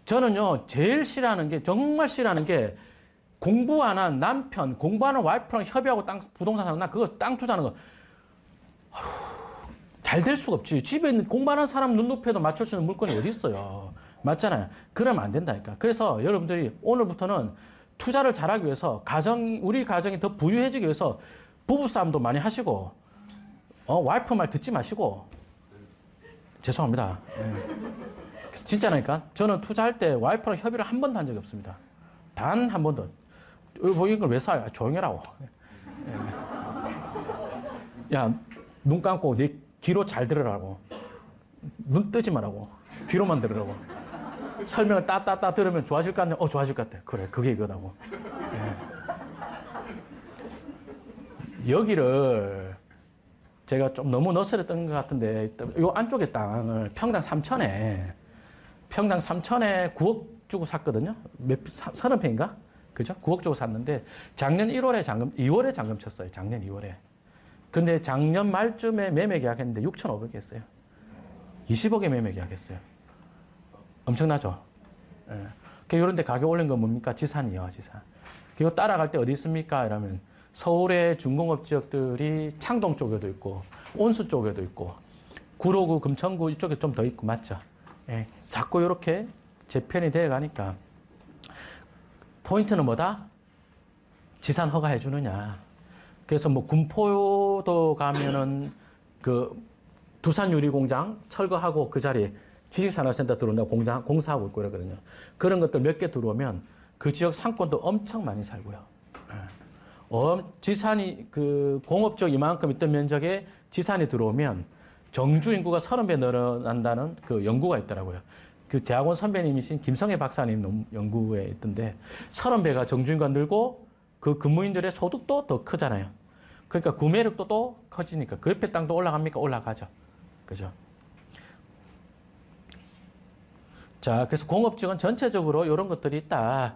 [SPEAKER 1] 저는요, 제일 싫어하는 게, 정말 싫어하는 게, 공부 안 한 남편, 공부하는 와이프랑 협의하고 부동산 사는, 나 그거 땅 투자하는 거, 잘 될 수가 없지. 집에 있는 공부하는 사람 눈높이에도 맞출 수 있는 물건이 어디 있어요. 맞잖아요. 그러면 안 된다니까. 그래서 여러분들이 오늘부터는 투자를 잘하기 위해서, 우리 가정이 더 부유해지기 위해서 부부싸움도 많이 하시고, 와이프 말 듣지 마시고, 죄송합니다. 예. 진짜라니까. 저는 투자할 때 와이프랑 협의를 한 번도 한 적이 없습니다. 단 한 번도. 이런 걸 왜 사요? 조용히 하라고. 예. 야, 눈 감고 네 귀로 잘 들으라고. 눈 뜨지 말라고. 귀로만 들으라고. 설명을 따따따 들으면 좋아질 것 같네. 좋아질 것 같아. 그래, 그게 이거다고. 예. 여기를 제가 좀 너무 너스렸던 것 같은데 요 안쪽에 땅을 평당 3천에 9억 주고 샀거든요. 30평인가? 그죠? 9억 주고 샀는데 작년 2월에 잔금 쳤어요. 작년 2월에. 근데 작년 말쯤에 매매 계약했는데 6,500에 했어요. 20억에 매매 계약했어요. 엄청나죠? 예. 이런 데 가격 올린 건 뭡니까? 지산이요, 지산. 그리고 따라갈 때 어디 있습니까? 이러면 서울의 중공업 지역들이 창동 쪽에도 있고 온수 쪽에도 있고 구로구, 금천구 이쪽에 좀 더 있고 맞죠? 예. 자꾸 이렇게 재편이 되어 가니까 포인트는 뭐다? 지산 허가해 주느냐. 그래서 뭐 군포도 가면은 그 두산 유리공장 철거하고 그 자리에 지식산업센터 들어온다고 공사하고 있고 그러거든요. 그런 것들 몇 개 들어오면 그 지역 상권도 엄청 많이 살고요. 지산이 그 공업적 이만큼 있던 면적에 지산이 들어오면 정주 인구가 30배 늘어난다는 그 연구가 있더라고요. 그 대학원 선배님이신 김성애 박사님 연구에 있던데 30배가 정주 인구가 늘고 그 근무인들의 소득도 더 크잖아요. 그러니까 구매력도 또 커지니까 그 옆에 땅도 올라갑니까? 올라가죠. 그죠? 자, 그래서 공업지역은 전체적으로 이런 것들이 있다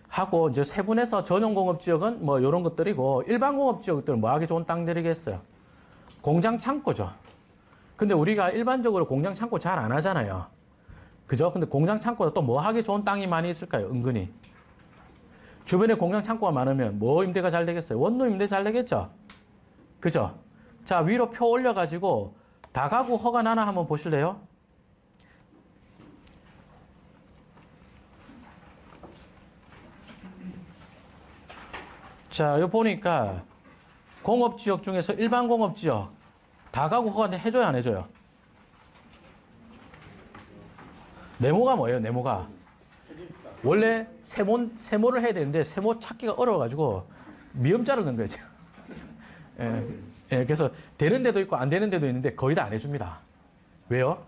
[SPEAKER 1] 하고 이제 세분해서 전용 공업지역은 뭐 이런 것들이고 일반 공업지역들은 뭐 하기 좋은 땅들이겠어요? 공장 창고죠. 근데 우리가 일반적으로 공장 창고 잘 안 하잖아요. 그죠? 근데 공장 창고도 또 뭐 하기 좋은 땅이 많이 있을까요? 은근히. 주변에 공장 창고가 많으면 뭐 임대가 잘 되겠어요? 원룸 임대 잘 되겠죠? 그죠? 자, 위로 표 올려가지고 다가구 허가 나나 한번 보실래요? 자, 여기 보니까 공업지역 중에서 일반 공업지역 다가구 허가 해줘요, 안 해줘요? 네모가 뭐예요, 네모가? 원래 세모를 해야 되는데 세모 찾기가 어려워가지고 미음자를 넣은 거예요, 지금. 예, 예, 그래서 되는 데도 있고 안 되는 데도 있는데 거의 다 안 해줍니다. 왜요?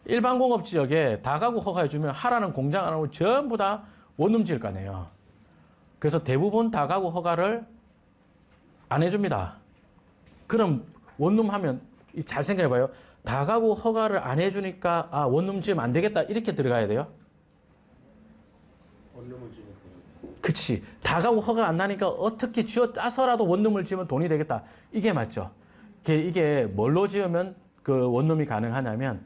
[SPEAKER 1] 일반 공업지역에 다가구 허가해주면 하라는 공장 안 하고 전부 다 원룸 지을 거 아니에요. 그래서 대부분 다가구 허가를 안 해줍니다. 그럼 원룸 하면 잘 생각해봐요. 다가구 허가를 안 해주니까 아 원룸 지으면 안 되겠다 이렇게 들어가야 돼요.
[SPEAKER 2] 원룸을 지면
[SPEAKER 1] 그치. 다가구 허가 안 나니까 어떻게 쥐어 짜서라도 원룸을 지으면 돈이 되겠다. 이게 맞죠. 이게 뭘로 지으면 그 원룸이 가능하냐면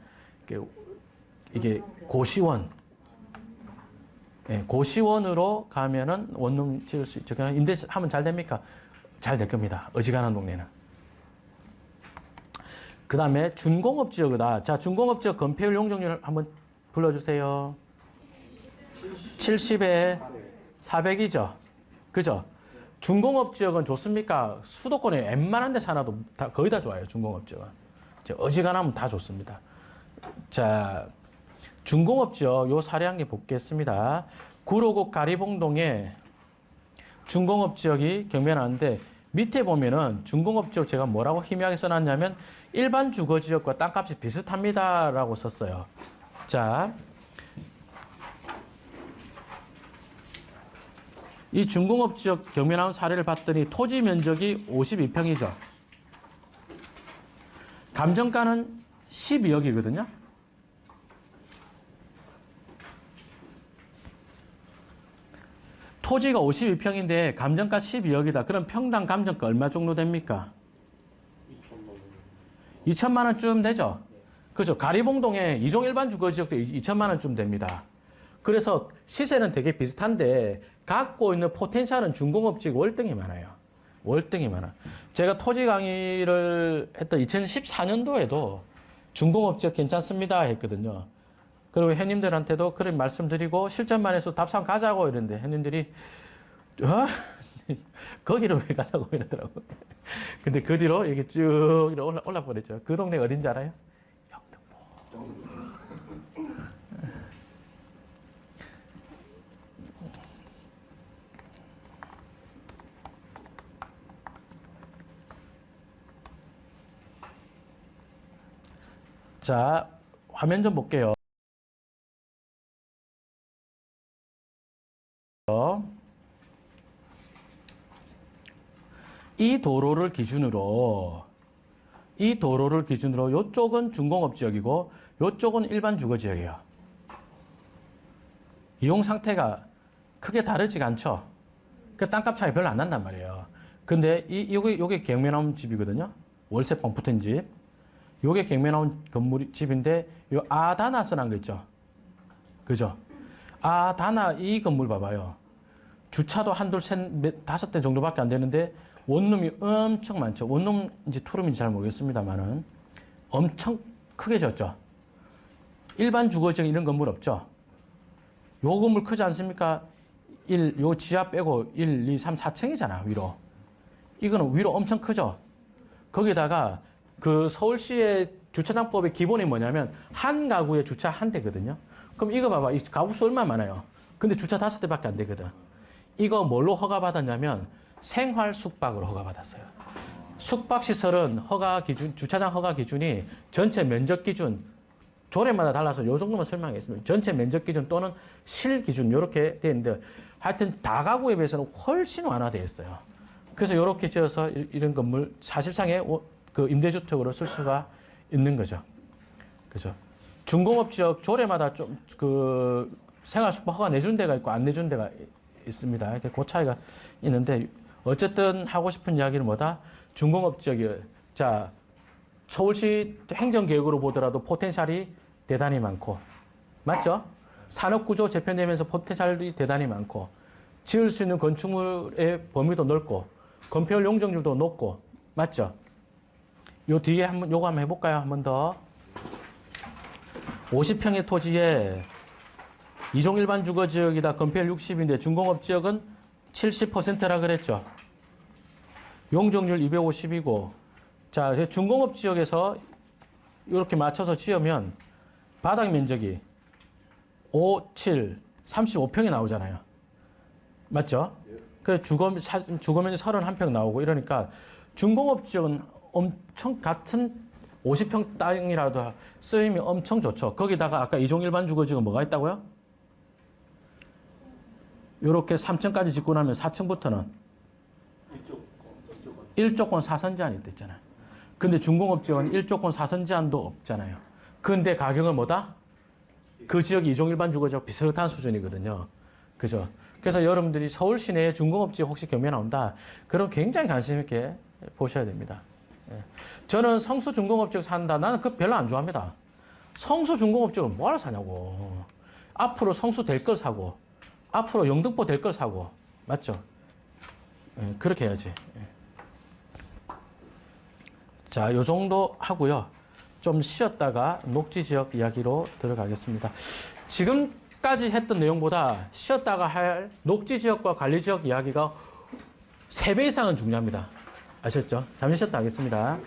[SPEAKER 1] 이게 고시원. 예, 고시원으로 가면은 원룸 지을 수 있죠. 그냥 임대하면 잘 됩니까? 잘 될 겁니다. 어지간한 동네는. 그 다음에 준공업 지역이다. 자, 준공업 지역 건폐율 용적률 한번 불러주세요. 70에 400이죠. 그죠? 준공업 지역은 좋습니까? 수도권에 웬만한 데 사놔도 거의 다 좋아요. 준공업 지역은. 어지간하면 다 좋습니다. 자, 준공업 지역 요 사례 한 개 보겠습니다. 구로구 가리봉동에 준공업 지역이 경매나는데 밑에 보면은 준공업 지역 제가 뭐라고 희미하게 써놨냐면 일반 주거 지역과 땅값이 비슷합니다라고 썼어요. 자, 이 준공업 지역 경매 나온 사례를 봤더니 토지 면적이 52평이죠. 감정가는 12억이거든요. 토지가 52평인데 감정가 12억이다. 그럼 평당 감정가 얼마 정도 됩니까? 2천만 원쯤 되죠? 그죠? 가리봉동에 이종 일반 주거지역도 2천만 원쯤 됩니다. 그래서 시세는 되게 비슷한데 갖고 있는 포텐셜은 중공업지역 월등히 많아요. 월등히 많아. 제가 토지 강의를 했던 2014년도에도 중공업지역 괜찮습니다 했거든요. 그리고 회원님들한테도 그런 말씀드리고 실전만 해서 답상 가자고 이랬는데 회원님들이 거기를 왜 가자고 이러더라고요. 근데 그 뒤로 이렇게 쭉 올라 버렸죠. 그 동네가 어딘지 알아요? 영등포. 자, 화면 좀 볼게요. 이 도로를 기준으로 이 도로를 기준으로 이쪽은 준공업 지역이고 이쪽은 일반 주거 지역이에요. 이용 상태가 크게 다르지가 않죠. 그 땅값 차이 별로 안 난단 말이에요. 근데 요게 경매 나온 집이거든요. 월세방 붙은 집. 요게 경매 나온 건물 집인데 요 아다나 써난 거 있죠. 그죠? 아다나 이 건물 봐봐요. 주차도 한둘 셋 다섯 대 정도밖에 안 되는데 원룸이 엄청 많죠. 원룸인지 투룸인지 잘 모르겠습니다만은 엄청 크게 졌죠. 일반 주거지역 이런 건물 없죠. 요 건물 크지 않습니까? 요 지하 빼고 1, 2, 3, 4층이잖아, 위로. 이거는 위로 엄청 크죠. 거기다가 그 서울시의 주차장법의 기본이 뭐냐면 한 가구에 주차 한 대거든요. 그럼 이거 봐봐. 이 가구수 얼마 많아요. 근데 주차 5대밖에 안 되거든. 이거 뭘로 허가받았냐면 생활 숙박으로 허가받았어요. 숙박시설은 허가 기준, 주차장 허가 기준이 전체 면적 기준, 조례마다 달라서 요 정도만 설명하겠습니다. 전체 면적 기준 또는 실 기준 이렇게 되어 있는데 하여튼 다가구에 비해서는 훨씬 완화되어 있어요. 그래서 이렇게 지어서 이런 건물 사실상의 그 임대주택으로 쓸 수가 있는 거죠. 그죠? 준공업 지역 조례마다 좀 그 생활 숙박 허가 내주는 데가 있고 안 내주는 데가 있습니다. 그 차이가 있는데 어쨌든 하고 싶은 이야기는 뭐다? 준공업 지역이 자 서울시 행정계획으로 보더라도 포텐셜이 대단히 많고 맞죠? 산업구조 재편되면서 포텐셜이 대단히 많고 지을 수 있는 건축물의 범위도 넓고 건폐율 용적률도 높고 맞죠? 요 뒤에 한번 요거 한번 해볼까요? 한 번 더. 50평의 토지에 이종 일반 주거 지역이다. 건폐율 60인데 준공업 지역은 70%라 그랬죠. 용적률 250이고 자, 준공업 지역에서 이렇게 맞춰서 지으면 바닥 면적이 5, 7, 35평이 나오잖아요. 맞죠? 그래서 주거면적 31평 나오고 이러니까 준공업 지역은 엄청 같은 50평 땅이라도 쓰임이 엄청 좋죠. 거기다가 아까 이종 일반 주거 지역은 뭐가 있다고요? 이렇게 3층까지 짓고 나면 4층부터는 1조권 4선 제한이 있댔잖아요. 근데 준공업 지역은 1조권 4선 제한도 없잖아요. 근데 가격은 뭐다? 그 지역이 이종 일반 주거 지역 비슷한 수준이거든요. 그죠? 그래서 여러분들이 서울 시내에 준공업 지역 혹시 경매 나온다? 그럼 굉장히 관심 있게 보셔야 됩니다. 예. 저는 성수 준공업 지역 산다. 나는 그거 별로 안 좋아합니다. 성수 준공업 지역은 뭐하러 사냐고. 앞으로 성수 될 걸 사고 앞으로 영등포 될 걸 사고 맞죠? 예, 그렇게 해야지. 예. 자, 요 정도 하고요. 좀 쉬었다가 녹지 지역 이야기로 들어가겠습니다. 지금까지 했던 내용보다 쉬었다가 할 녹지 지역과 관리 지역 이야기가 3배 이상은 중요합니다. 아셨죠? 잠시 쉬었다 하겠습니다.